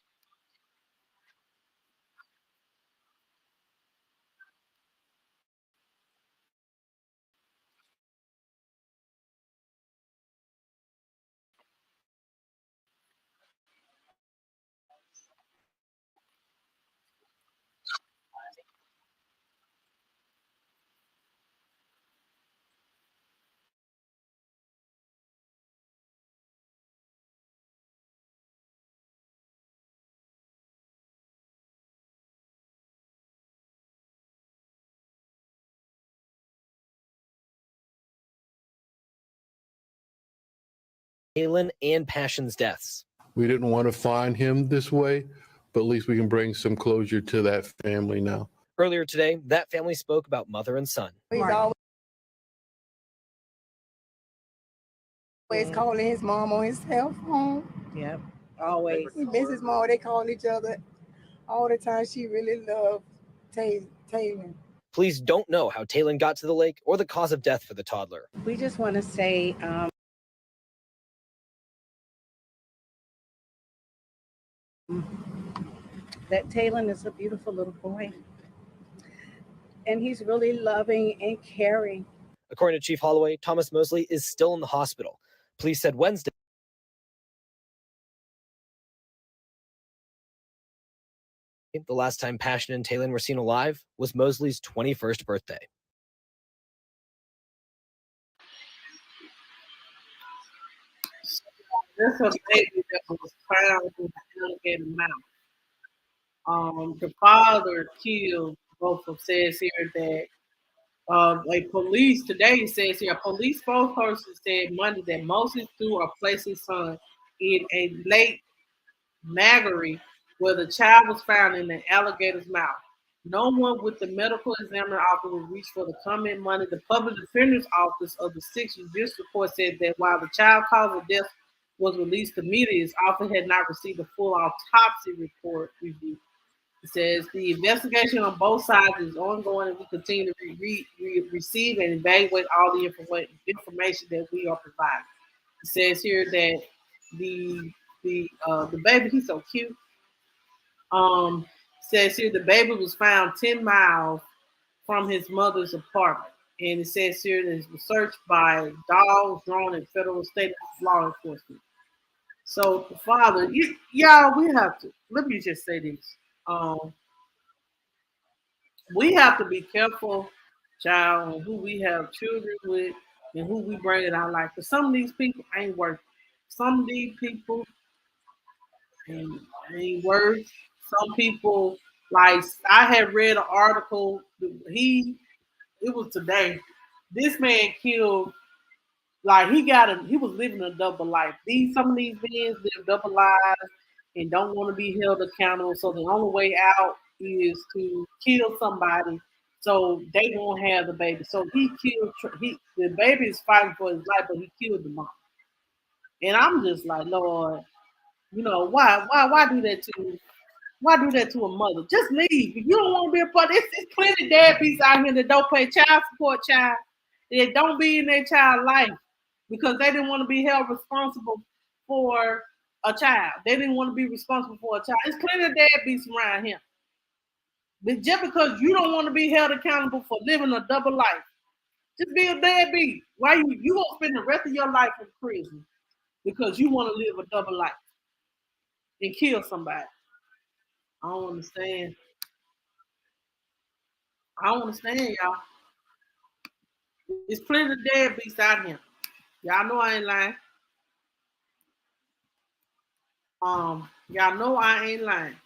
Taylin and Passion's deaths. We didn't want to find him this way, but at least we can bring some closure to that family now. Earlier today, that family spoke about mother and son. He's always calling his mom on his cell phone. Yep, always. He misses his mom. They call each other all the time. She really loved Taylor. Police don't know how Taylin got to the lake or the cause of death for the toddler. We just want to say that Taylin is a beautiful little boy. And he's really loving and caring. According to Chief Holloway, Thomas Mosley is still in the hospital. Police said Wednesday the last time Passion and Taylin were seen alive was Mosley's 21st birthday. That's a baby that was found in the alligator mouth. The father killed both of them. Says here that police today says here a police spokesperson said Monday that Moses threw or placed his son in a lake Magary where the child was found in the alligator's mouth. No one with the medical examiner office will reach for the comment money. The public defender's office of the 6th Judicial Court said that while the child cause of death was released to media, his office had not received a full autopsy report review. It says the investigation on both sides is ongoing, and we continue to receive and evaluate all the information that we are providing. It says here that the baby, he's so cute. Says here the baby was found 10 miles from his mother's apartment. And it says here that it was searched by dogs, drone, and federal state law enforcement. So the father, y'all, we have to, let me just say this. We have to be careful, child, on who we have children with and who we bring in our life. Because some of these people ain't worth. Some of these people ain't worth. Some people, like I had read an article. It was today. This man killed. Like he was living a double life. Some of these men live double lives and don't want to be held accountable. So the only way out is to kill somebody so they won't have the baby. So the baby is fighting for his life, but he killed the mom. And I'm just like, Lord, why do that to why do that to a mother? Just leave. If you don't want to be a part, it's plenty of deadbeats out here that don't pay child support, that don't be in their child life because they didn't want to be held responsible for a child. They didn't want to be responsible for a child. There's plenty of deadbeats around here. But just because you don't want to be held accountable for living a double life, just be a deadbeat. Why you gonna spend the rest of your life in prison because you want to live a double life and kill somebody? I don't understand. I don't understand, y'all. There's plenty of deadbeats out here. Y'all know I ain't lying. Y'all know I ain't lying.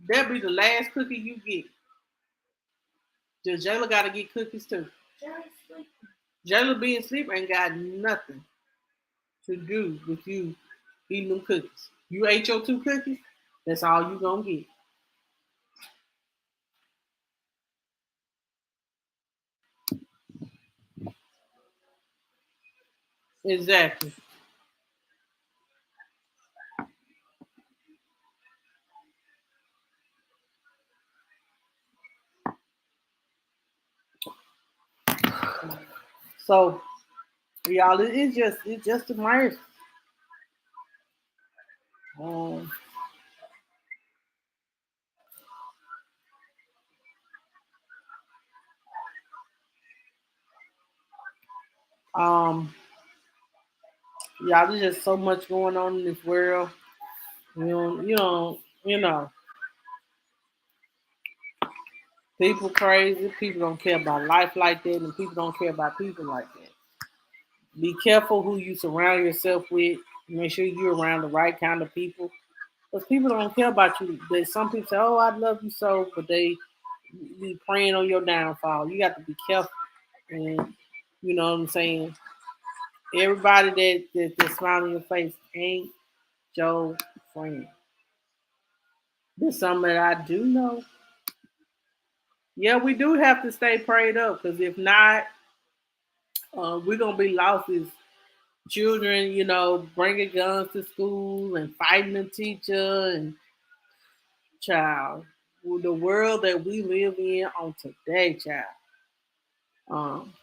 That'll be the last cookie you get. Jayla gotta get cookies too. Jayla being asleep ain't got nothing to do with you eating them cookies. You ate your 2 cookies, that's all you gonna get. Exactly. So y'all, it's just a virus. Um, um, y'all, there's just so much going on in this world. You know, people crazy. People don't care about life like that, and people don't care about people like that. Be careful who you surround yourself with. Make sure you're around the right kind of people. Because people don't care about you. Some people say, "Oh, I love you so," but they be praying on your downfall. You got to be careful, and you know what I'm saying. Everybody that smile on your face ain't your friend. There's something that I do know. Yeah, we do have to stay prayed up because if not, we're gonna be lost as children. Bringing guns to school and fighting the teacher and child. The world that we live in on today, child. Um,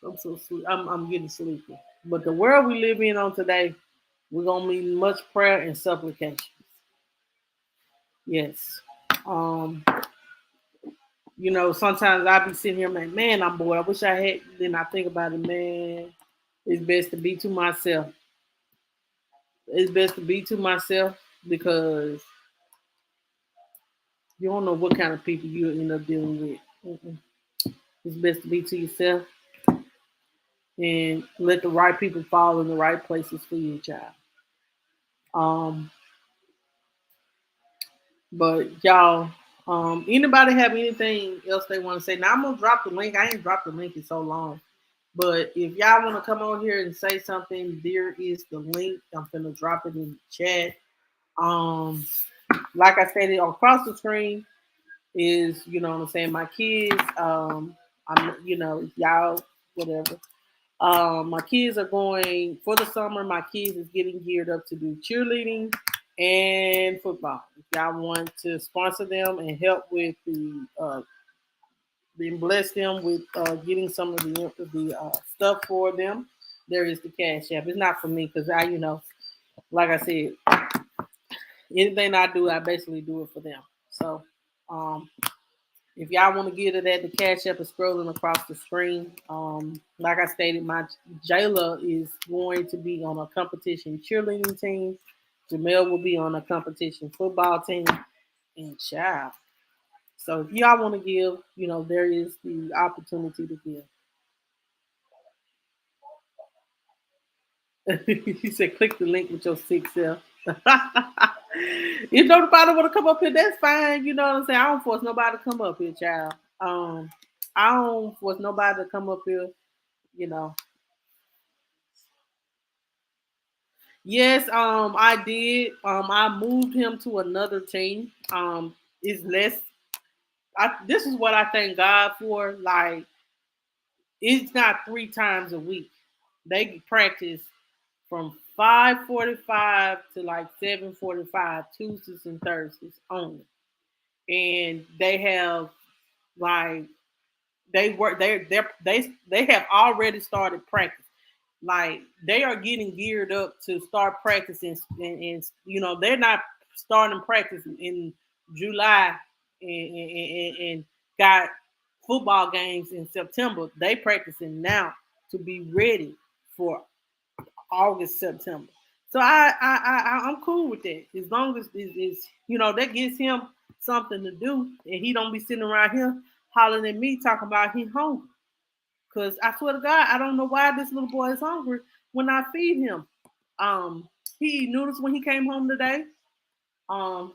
I'm so sleep. I'm getting sleepy. But the world we live in on today, we're gonna need much prayer and supplication. Yes. Um, sometimes I be sitting here like, man, I'm bored. I wish I had. Then I think about it, man. It's best to be to myself. It's best to be to myself because you don't know what kind of people you end up dealing with. Mm-mm. It's best to be to yourself and let the right people fall in the right places for you, child. Um, but y'all, anybody have anything else they want to say? Now I'm gonna drop the link. I ain't dropped the link in so long. But if y'all want to come on here and say something, there is the link. I'm gonna drop it in the chat. Um, like I said, across the screen is what I'm saying. My kids, I'm y'all whatever. My kids are going for the summer. My kids is getting geared up to do cheerleading and football. If y'all want to sponsor them and help with and bless them with getting some of the stuff for them, there is the cash app. It's not for me because like I said, anything I do, I basically do it for them. So, um, if y'all want to get to that, the cash app is scrolling across the screen. Like I stated, my Jayla is going to be on a competition cheerleading team. Jamel will be on a competition football team, and child. So if y'all want to give, there is the opportunity to give. He said, click the link with your sick self. If nobody want to come up here, that's fine. You know what I'm saying? I don't force nobody to come up here, child. I don't force nobody to come up here. You know. Yes, I did. I moved him to another team. It's less. This is what I thank God for. Like, it's not 3 times a week. They practice from 5:45 to like 7:45 Tuesdays and Thursdays only, and they have like they work. They have already started practice. Like they are getting geared up to start practicing, and they're not starting practice in July and got football games in September. They practicing now to be ready for August, September. So I'm cool with that as long as that gives him something to do and he don't be sitting around here hollering at me talking about he hungry. Cause I swear to God, I don't know why this little boy is hungry when I feed him. Um, he eat noodles when he came home today. Um,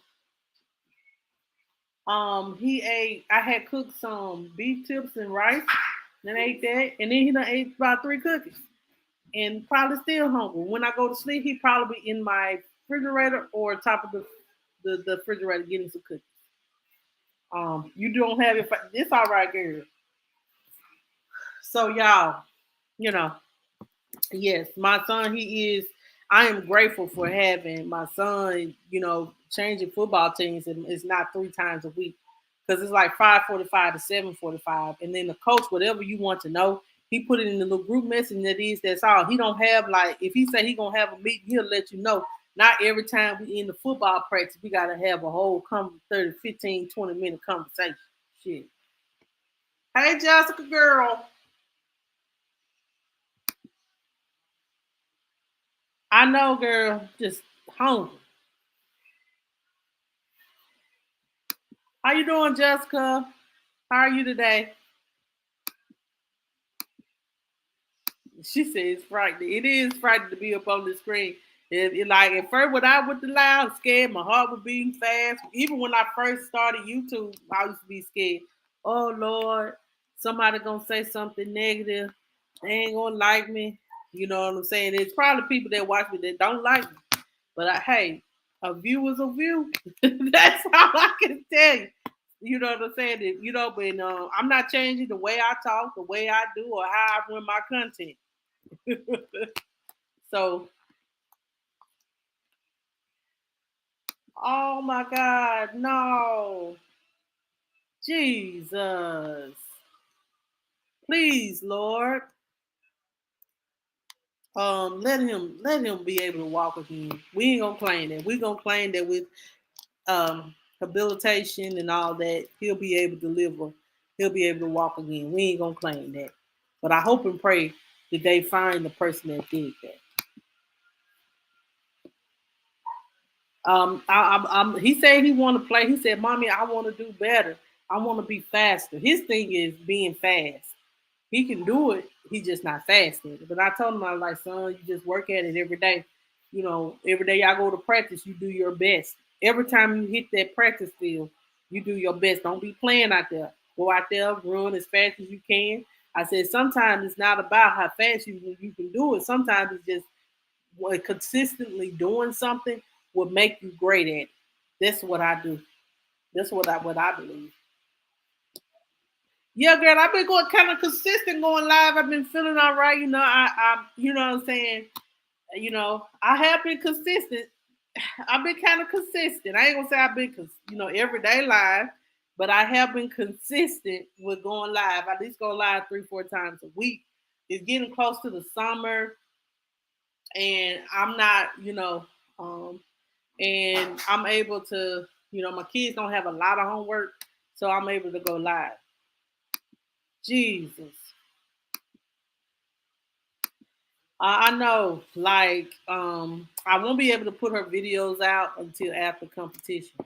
he ate. I had cooked some beef tips and rice, and ate that, and then he done ate about 3 cookies, and probably still hungry. When I go to sleep, he probably be in my refrigerator or top of the refrigerator getting some cookies. You don't have it. It's all right, girl. So y'all, you know, yes, my son, he is. I am grateful for having my son. You know, changing football teams, and it's not 3 times a week because it's like 5:45 to 7:45, and then the coach, whatever you want to know, he put it in the little group message. That is, that's all. He don't have like if he say he gonna have a meeting, he'll let you know. Not every time we in the football practice, we gotta have a whole 30, 15, 20 minute conversation. Shit. Hey, Jessica, girl. I know, girl. Just hungry. How you doing, Jessica? How are you today? She says it's frightening. It is frightening to be up on the screen. Like at first when I went to live, I was scared. My heart was beating fast. Even when I first started YouTube, I used to be scared. Oh Lord, somebody gonna say something negative. They ain't gonna like me. You know what I'm saying? It's probably people that watch me that don't like me. But hey, a view is a view. That's all I can tell you. You know what I'm saying? You know, but I'm not changing the way I talk, the way I do, or how I run my content. So, oh my God, no, Jesus, please, Lord, let him be able to walk again. We ain't gonna claim that. We gonna claim that with habilitation and all that, he'll be able to live. He'll be able to walk again. We ain't gonna claim that. But I hope and pray that they find the person that did that. He said he want to play. He said, "Mommy, I want to do better. I want to be faster." His thing is being fast. He can do it. He's just not fast at it. But I told him, I was like, son, you just work at it every day. You know, every day y'all go to practice, you do your best. Every time you hit that practice field, you do your best. Don't be playing out there. Go out there, run as fast as you can. I said, sometimes it's not about how fast you can do it. Sometimes it's just consistently doing something will make you great at it. That's what I do. That's what I believe. Yeah, girl, I've been going kind of consistent going live. I've been feeling all right. You know, I you know what I'm saying. You know, I have been consistent. I've been kind of consistent. I ain't gonna say I've been, every day live, but I have been consistent with going live. I at least go live 3-4 times a week. It's getting close to the summer, and I'm not, and I'm able to, my kids don't have a lot of homework, so I'm able to go live. Jesus. I know, like, I won't be able to put her videos out until after competition.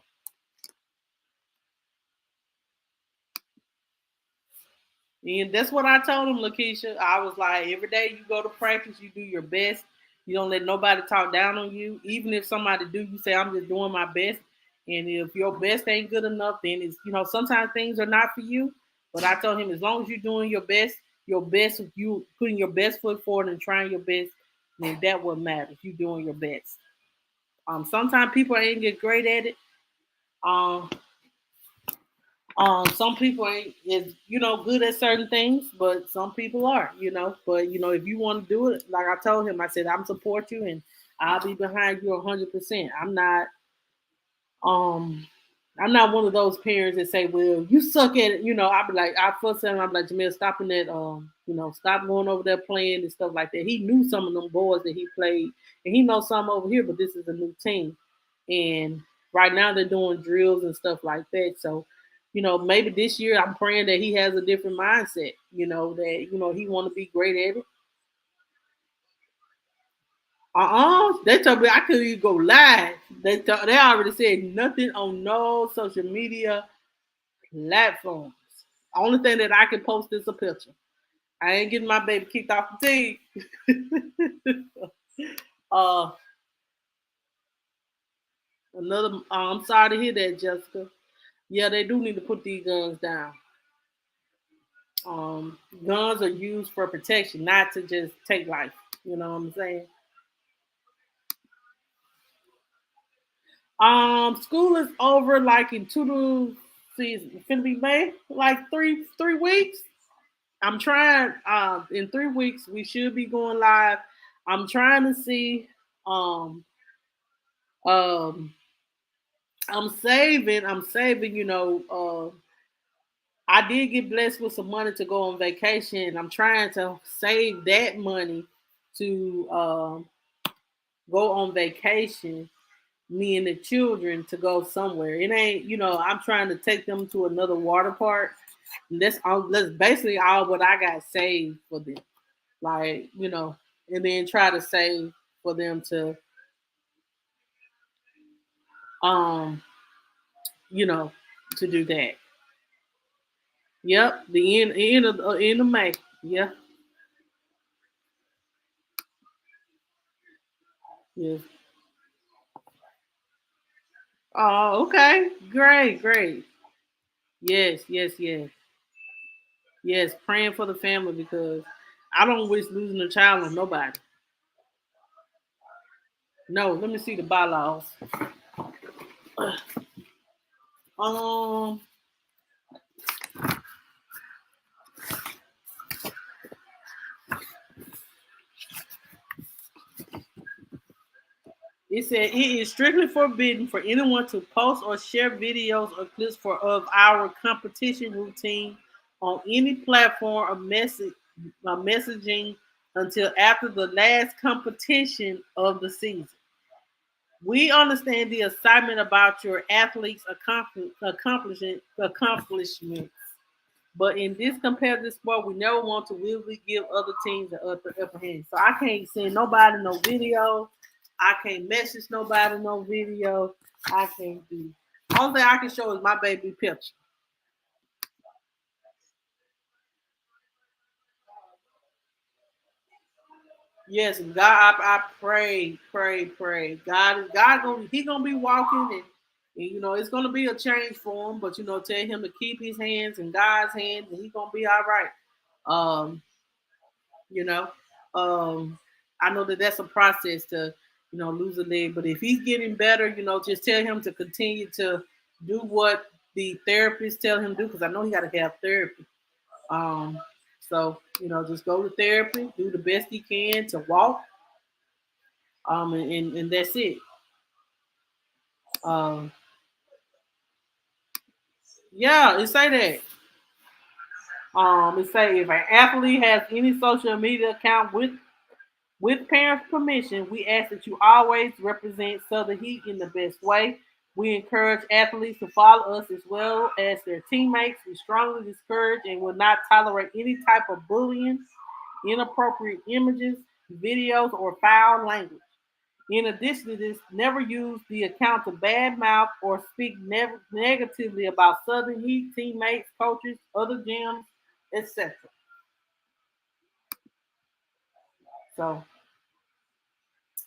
And that's what I told him, Lakeisha. I was like, every day you go to practice, you do your best. You don't let nobody talk down on you. Even if somebody do, you say, I'm just doing my best. And if your best ain't good enough, then it's, sometimes things are not for you. But I told him, as long as you're doing your best, you putting your best foot forward and trying your best, then that what matters. You doing your best. Sometimes people ain't get great at it. Um, some people ain't is good at certain things, but some people are. But if you want to do it, like I told him, I said I'm support you and I'll be behind you 100%. Um I'm not one of those parents that say, "Well, you suck at it." I'll be like, I first time I'm like, Jamil, stopping that. Stop going over there playing and stuff like that. He knew some of them boys that he played, and he knows some over here, but this is a new team, and right now they're doing drills and stuff like that. So, maybe this year I'm praying that he has a different mindset. That he want to be great at it. They told me I couldn't even go live. They already said nothing on no social media platforms. Only thing that I can post is a picture. I ain't getting my baby kicked off the team. uh, I'm sorry to hear that, Jessica. Yeah, they do need to put these guns down. Guns are used for protection, not to just take life. You know what I'm saying? School is over like in 2 to season. It's gonna be May, like three weeks. I'm trying. In 3 weeks, we should be going live. I'm trying to see. Um, um, I'm saving. I'm saving. I did get blessed with some money to go on vacation. I'm trying to save that money to go on vacation. Me and the children to go somewhere. It ain't. I'm trying to take them to another water park. And that's basically all what I got saved for them. Like, and then try to save for them to um you know to do that. Yep, the end of May. Yeah. Yes. Oh, okay, great, great. Yes, yes, yes, yes. Praying for the family because I don't wish losing a child on nobody. No, let me see the bylaws. um It said it is strictly forbidden for anyone to post or share videos or clips of our competition routine on any platform or messaging until after the last competition of the season. We understand the excitement about your athletes' accomplishments, but in this competitive sport, we never want to willfully give other teams the upper hand. So I can't send nobody no video. I can't message nobody no video. I can't do. Only thing I can show is my baby picture. Yes, God, I pray. He gonna be walking and it's gonna be a change for him. But tell him to keep his hands in God's hands, and he's gonna be all right. Um, you know. I know that that's a process to, lose a leg. But if he's getting better, just tell him to continue to do what the therapist tell him to do, because I know he got to have therapy. Um, so just go to therapy, do the best he can to walk, and that's it. Um, yeah, it say that. It say if an athlete has any social media account with parents' permission, we ask that you always represent Southern Heat in the best way. We encourage athletes to follow us as well as their teammates. We strongly discourage and will not tolerate any type of bullying, inappropriate images, videos, or foul language. In addition to this, never use the account to badmouth or speak negatively about Southern Heat teammates, coaches, other gyms, etc. So,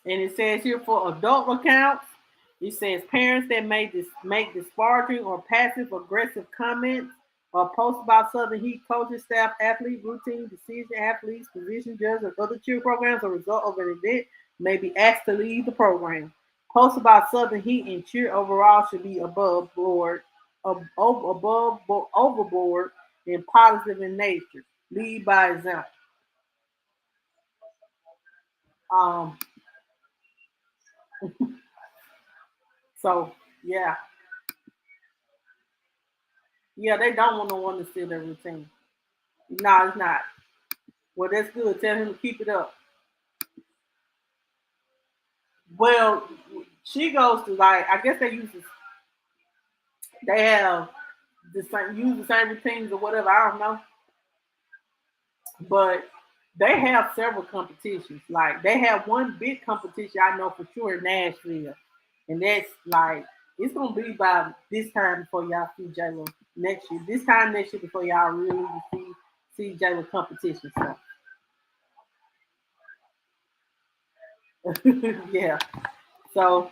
and it says here for adult accounts, it says parents that make disparaging or passive aggressive comments or posts about Southern Heat coaches, staff, athlete, routine, decision athletes, position judges, or other cheer programs as a result of an event may be asked to leave the program. Posts about Southern Heat and cheer overall should be above board, overboard, and positive in nature. Lead by example. Um, so yeah, yeah, they don't want no one to steal their routine. No, it's not. Well, that's good. Tell him to keep it up. Well, she goes to like I guess they have the same routines or whatever. I don't know, but they have several competitions. Like they have one big competition I know for sure in Nashville, and that's like it's gonna be by this time before y'all see J-Lo next year. This time next year before y'all really see J-Lo competition. So yeah. So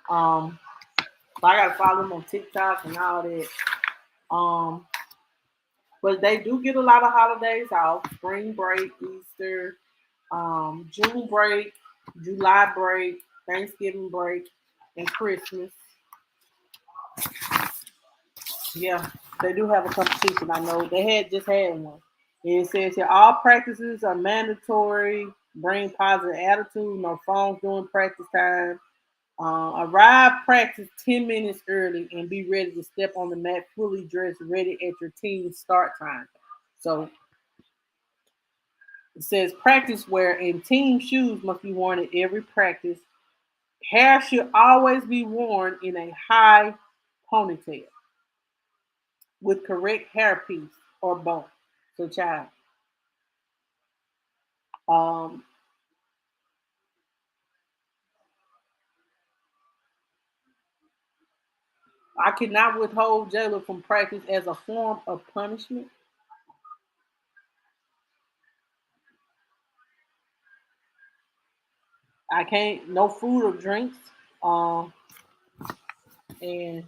um I gotta follow them on TikTok and all that. Um but they do get a lot of holidays off. Spring break, Easter, June break, July break, Thanksgiving break, and Christmas. Yeah, they do have a competition. I know they just had one. It says here all practices are mandatory. Bring positive attitude. No phones during practice time. Arrive practice 10 minutes early and be ready to step on the mat fully dressed, ready at your team's start time. So it says practice wear and team shoes must be worn at every practice. Hair should always be worn in a high ponytail with correct hairpiece or bun. So, child, um, I cannot withhold Jayla from practice as a form of punishment. I can't, no food or drinks. Um, and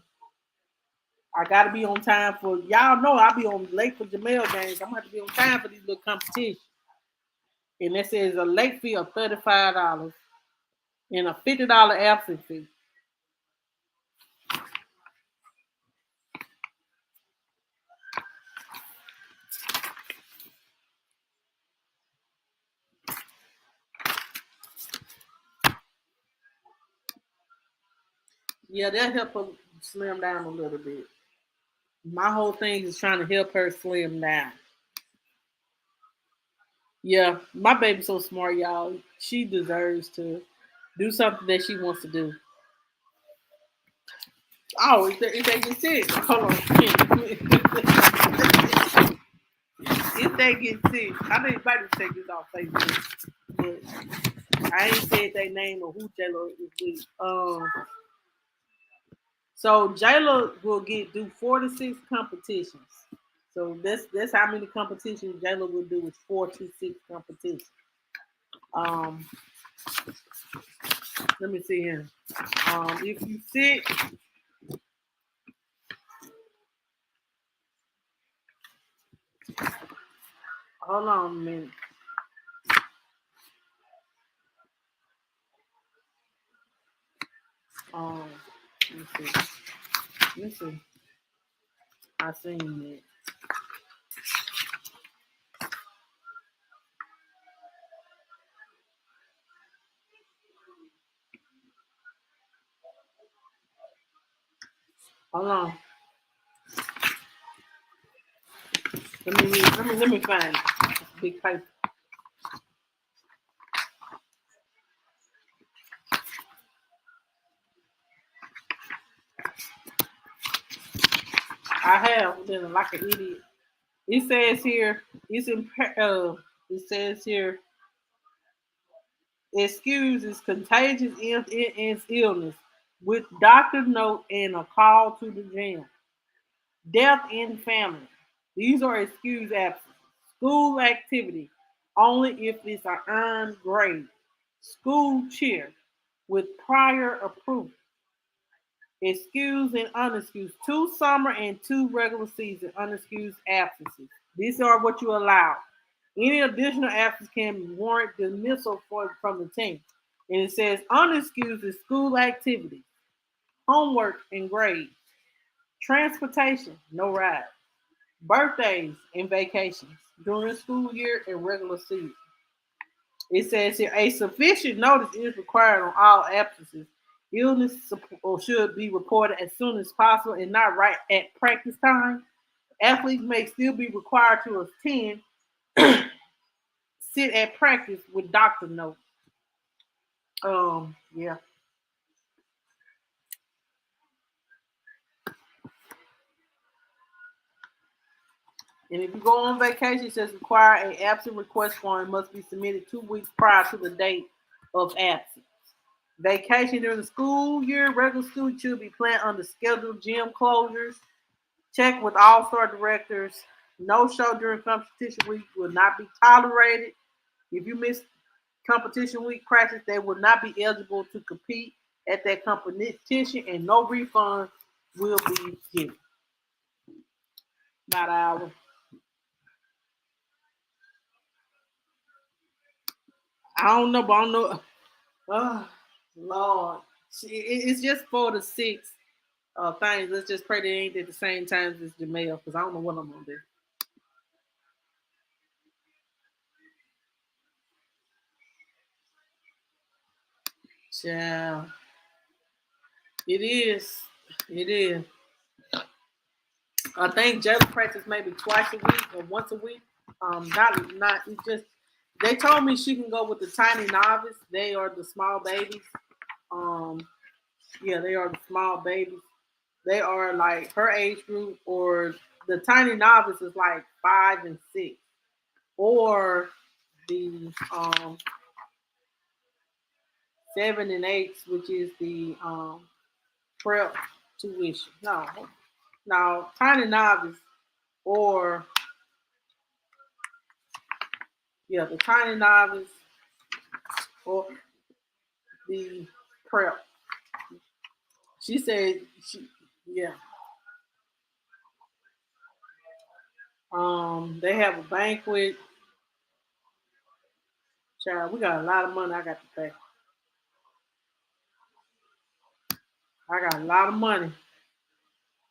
I gotta be on time for y'all know I'll be on late for Jamel games. I'm gonna have to be on time for these little competitions. And that says a late fee of $35 and a $50 absence fee. Yeah, that help her slim down a little bit. My whole thing is trying to help her slim down. Yeah, my baby's so smart, y'all. She deserves to do something that she wants to do. Oh, if they get sick, hold on. If they get sick, I need everybody to take this off Facebook. But I ain't said their name or who J-Lo is with. So J-Lo will do 4 to 6 competitions. So that's how many competitions J-Lo will do is 4 to 6 competitions. Um, let me see here. If you sick, hold on a minute. Um, let me see. Let me see. I seen it. Hold on. Let me find it. Big paper. I have been like an idiot. It says here. It says here. Excuses contagious illness with doctor note and a call to the gym. Death in family. These are excused absences. School activity only if it's an earned grade. School cheer with prior approval. Excused and unexcused. 2 summer and 2 regular season unexcused absences. These are what you allow. Any additional absence can warrant dismissal from the team. And it says unexcused is school activities, homework and grades, transportation, no ride, birthdays and vacations during the school year and regular season. It says here a sufficient notice is required on all absences. Illness should be reported as soon as possible and not right at practice time. Athletes may still be required to attend, sit at practice with doctor notes. Yeah. And if you go on vacation, it says require an absent request form must be submitted 2 weeks prior to the date of absence. Vacation during the school year, regular school should be planned under scheduled gym closures. Check with all star directors. No show during competition week will not be tolerated. If you miss competition week practice, they will not be eligible to compete at that competition, and no refund will be given. Not ours. I don't know, but I don't know. Oh, Lord. It's just 4 to 6 things. Let's just pray they ain't at the same time as Jamel because I don't know what I'm going to do. Yeah, it is. It is. I think Jayla practice maybe twice a week or once a week. Not it just. They told me she can go with the tiny novice. They are the small babies. Um, yeah, they are the small babies. They are like her age group, or the tiny novice is like 5 and 6, or the 7 and 8, which is the prep tuition. No, no, tiny novice, or yeah, the tiny novice or the prep. She said yeah. They have a banquet. Child, we got a lot of money I got to pay. I got a lot of money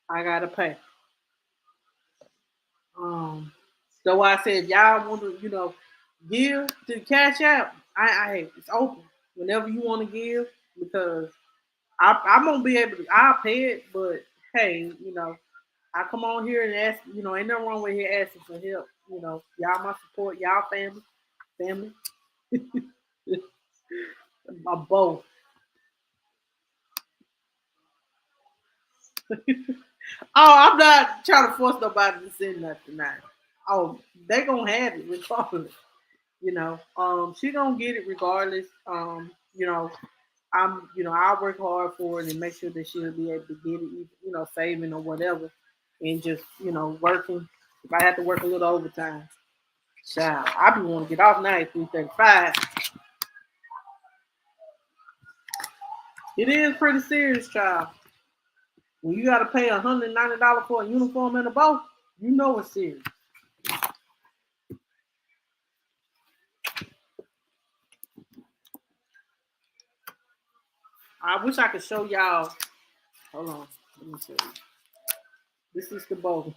I gotta pay. Um, so I said, if y'all want to, give to the Cash App, it's open whenever you want to give, because I'm gonna be able to. I'll pay it, but hey, I come on here and ask. Ain't nothing wrong with here asking for help. Y'all my support, y'all family, both. Oh, I'm not trying to force nobody to send nothing now. Oh, they gonna have it regardless. She gonna get it regardless. I'll work hard for it and make sure that she'll be able to get it, saving or whatever, and just, working. If I have to work a little overtime, child, I be want to get off now at 3:35. It is pretty serious, child. When you got to pay $190 for a uniform and a bow, you know it's serious. I wish I could show y'all. Hold on, let me show you. This is the bow.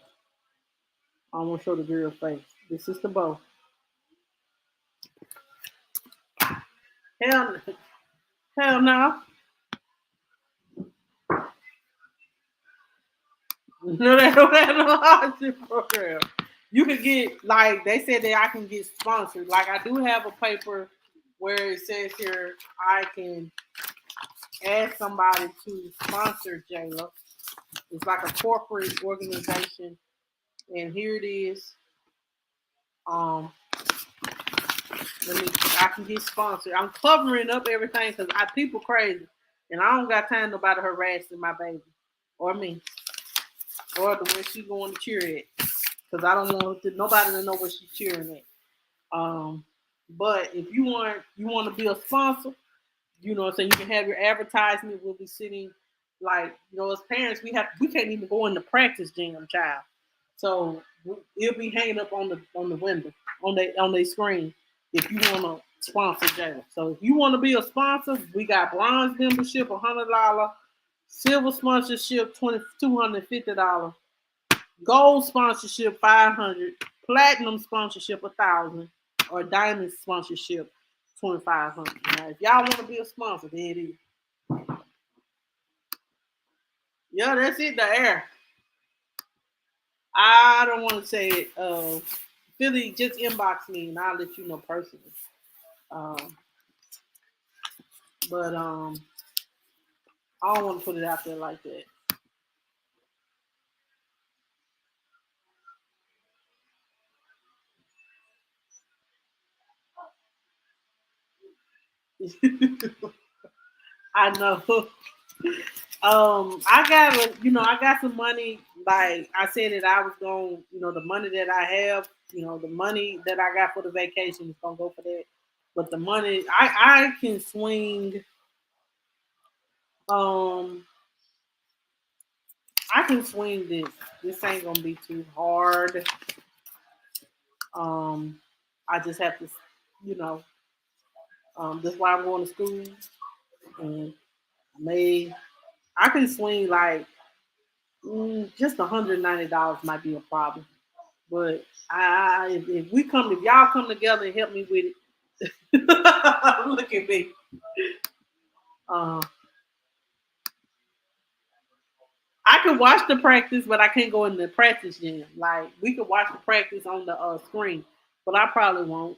I want to show the girl face. This is the bow. Hell, hell no. No, they don't have no hardship program. You can get, like they said that I can get sponsored. Like I do have a paper where it says here I can ask somebody to sponsor Jayla. It's like a corporate organization, and here it is. Um, I can get sponsored. I'm covering up everything because people crazy, and I don't got time nobody harassing my baby or me or the way she going to cheer at, because I don't want nobody to know what she's cheering at. But if you want to be a sponsor, so you can have your advertisement. We'll be sitting, like, as parents, we can't even go in the practice gym, child. So it'll be hanging up on the window, on their screen, if you want to sponsor Jayla. So if you want to be a sponsor, we got bronze membership, $100, silver sponsorship, $250, gold sponsorship, $500, platinum sponsorship, $1,000, or diamond sponsorship, $2,500. Now, if y'all want to be a sponsor, there it is. Yeah, that's it. The air. I don't want to say it. Philly, just inbox me and I'll let you know personally. But I don't want to put it out there like that. I know. I got some money. Like I said that I was going, the money that I have, the money that I got for the vacation is gonna go for that. But the money I can swing. Um, I can swing this. This ain't gonna be too hard. I just have to, you know, that's why I'm going to school, and I can swing like just $190 might be a problem, but if y'all come together and help me with it, look at me. I can watch the practice, but I can't go in the practice gym. Like we could watch the practice on the screen, but I probably won't.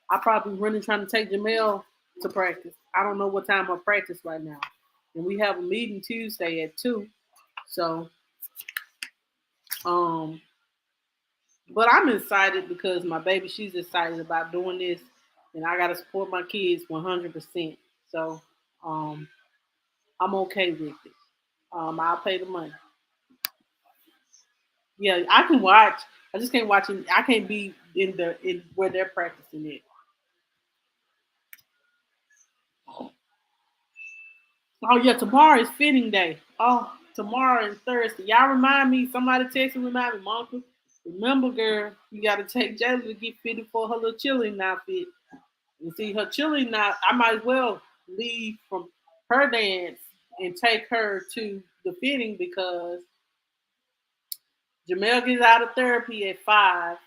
I probably really trying to take Jamel to practice. I don't know what time of practice right now, and we have a meeting Tuesday at 2. So, um, but I'm excited because my baby, she's excited about doing this, and I got to support my kids 100%. So, um, I'm okay with it. I'll pay the money. Yeah, I can watch. I just can't watch it. I can't be in where they're practicing it. Oh yeah, tomorrow is fitting day. Oh, tomorrow is Thursday. Y'all remind me. Somebody text and remind me, Monica. Remember, girl, you got to take Jayla to get fitted for her little chilling outfit. You see, her chilling now. I might as well leave from her dance and take her to the fitting because Jamel gets out of therapy at 5.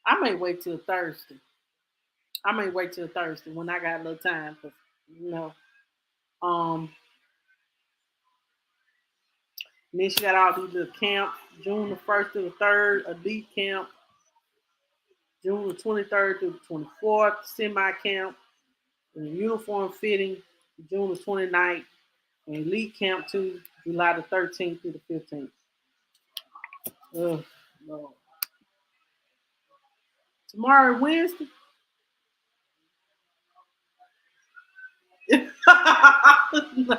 I may wait till Thursday. I may wait till Thursday when I got a little time, cause you know. Um, and then she got all these little camps. June the 1st to the 3rd, elite camp. June the 23rd to the 24th, semi camp. And uniform fitting, June the 29th. And elite camp to July the 13th through the 15th. Ugh, Lord. Tomorrow Wednesday. No.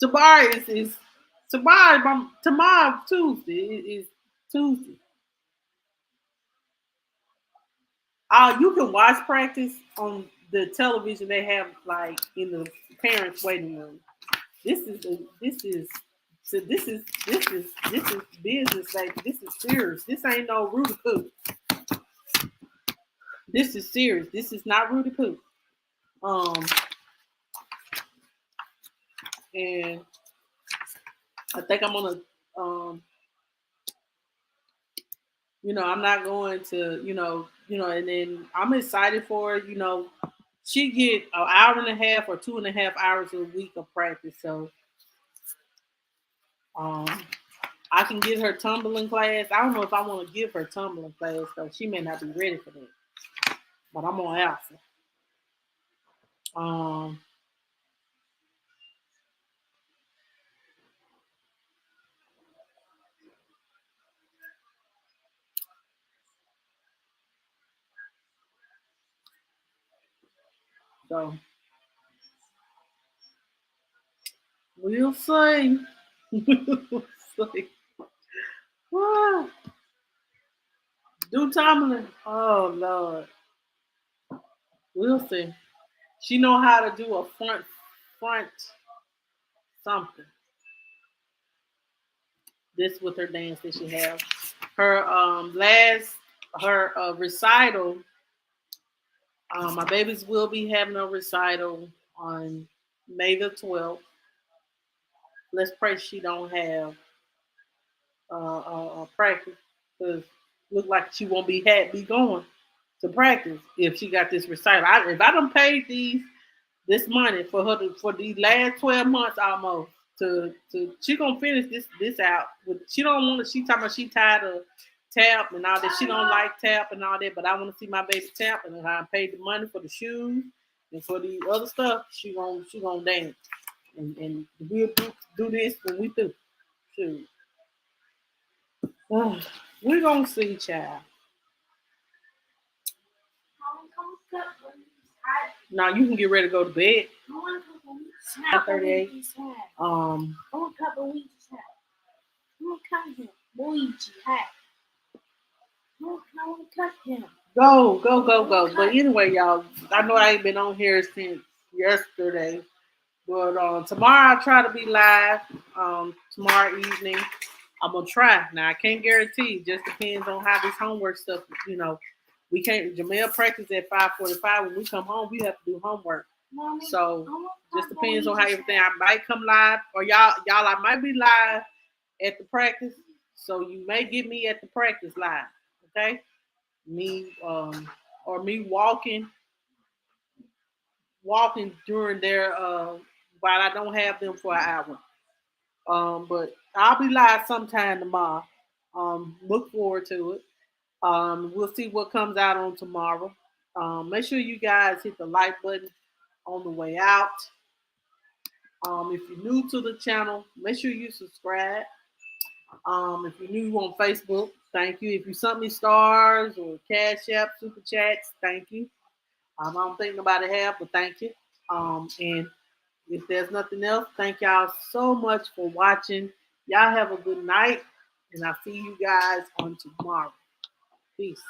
Tomorrow is tomorrow Tuesday is Tuesday. You can watch practice on the television they have like in the parents' waiting room. This is business, like this is serious. This ain't no Rudy Poo. This is serious. This is not Rudy Poo. Um, and I think I'm gonna I'm not going to, and then I'm excited for, she get an hour and a half or 2.5 hours a week of practice. So um, I can get her tumbling class. I don't know if I want to give her tumbling class because she may not be ready for that. But I'm gonna ask her. So we'll see. We'll see. Ah, do tumbling. Oh Lord. We'll see. She know how to do a front something. This with her dance that she has. Her recital. My babies will be having a recital on May the 12th. Let's pray she don't have practice because look like she won't be going to practice if she got this recital. If I don't pay this money for her for these last 12 months almost to she gonna finish this out. But she don't want to. She talking about she tired of tap and all that. She don't like tap and all that. But I want to see my baby tap, and if I paid the money for the shoes and for the other stuff, she gonna dance and we'll do this when we do. Shoot. We're gonna see, child. Now you can get ready to go to bed. 38. Go. But anyway, y'all, I know I ain't been on here since yesterday. But tomorrow I'll try to be live. Tomorrow evening. I'm gonna try. Now I can't guarantee. It just depends on how this homework stuff. We can't. Jamel practice at 5:45. When we come home, we have to do homework. So just depends on how everything. I might come live, or I might be live at the practice. So you may get me at the practice live. Okay, me or me walking walking during their while I don't have them for an hour. But I'll be live sometime tomorrow. Look forward to it. We'll see what comes out on tomorrow. Make sure you guys hit the like button on the way out. If you're new to the channel, make sure you subscribe. If you're new on Facebook, thank you. If you sent me stars or cash app, super chats, thank you. I don't think nobody have, but thank you. And if there's nothing else, thank y'all so much for watching. Y'all have a good night, and I'll see you guys on tomorrow. Peace.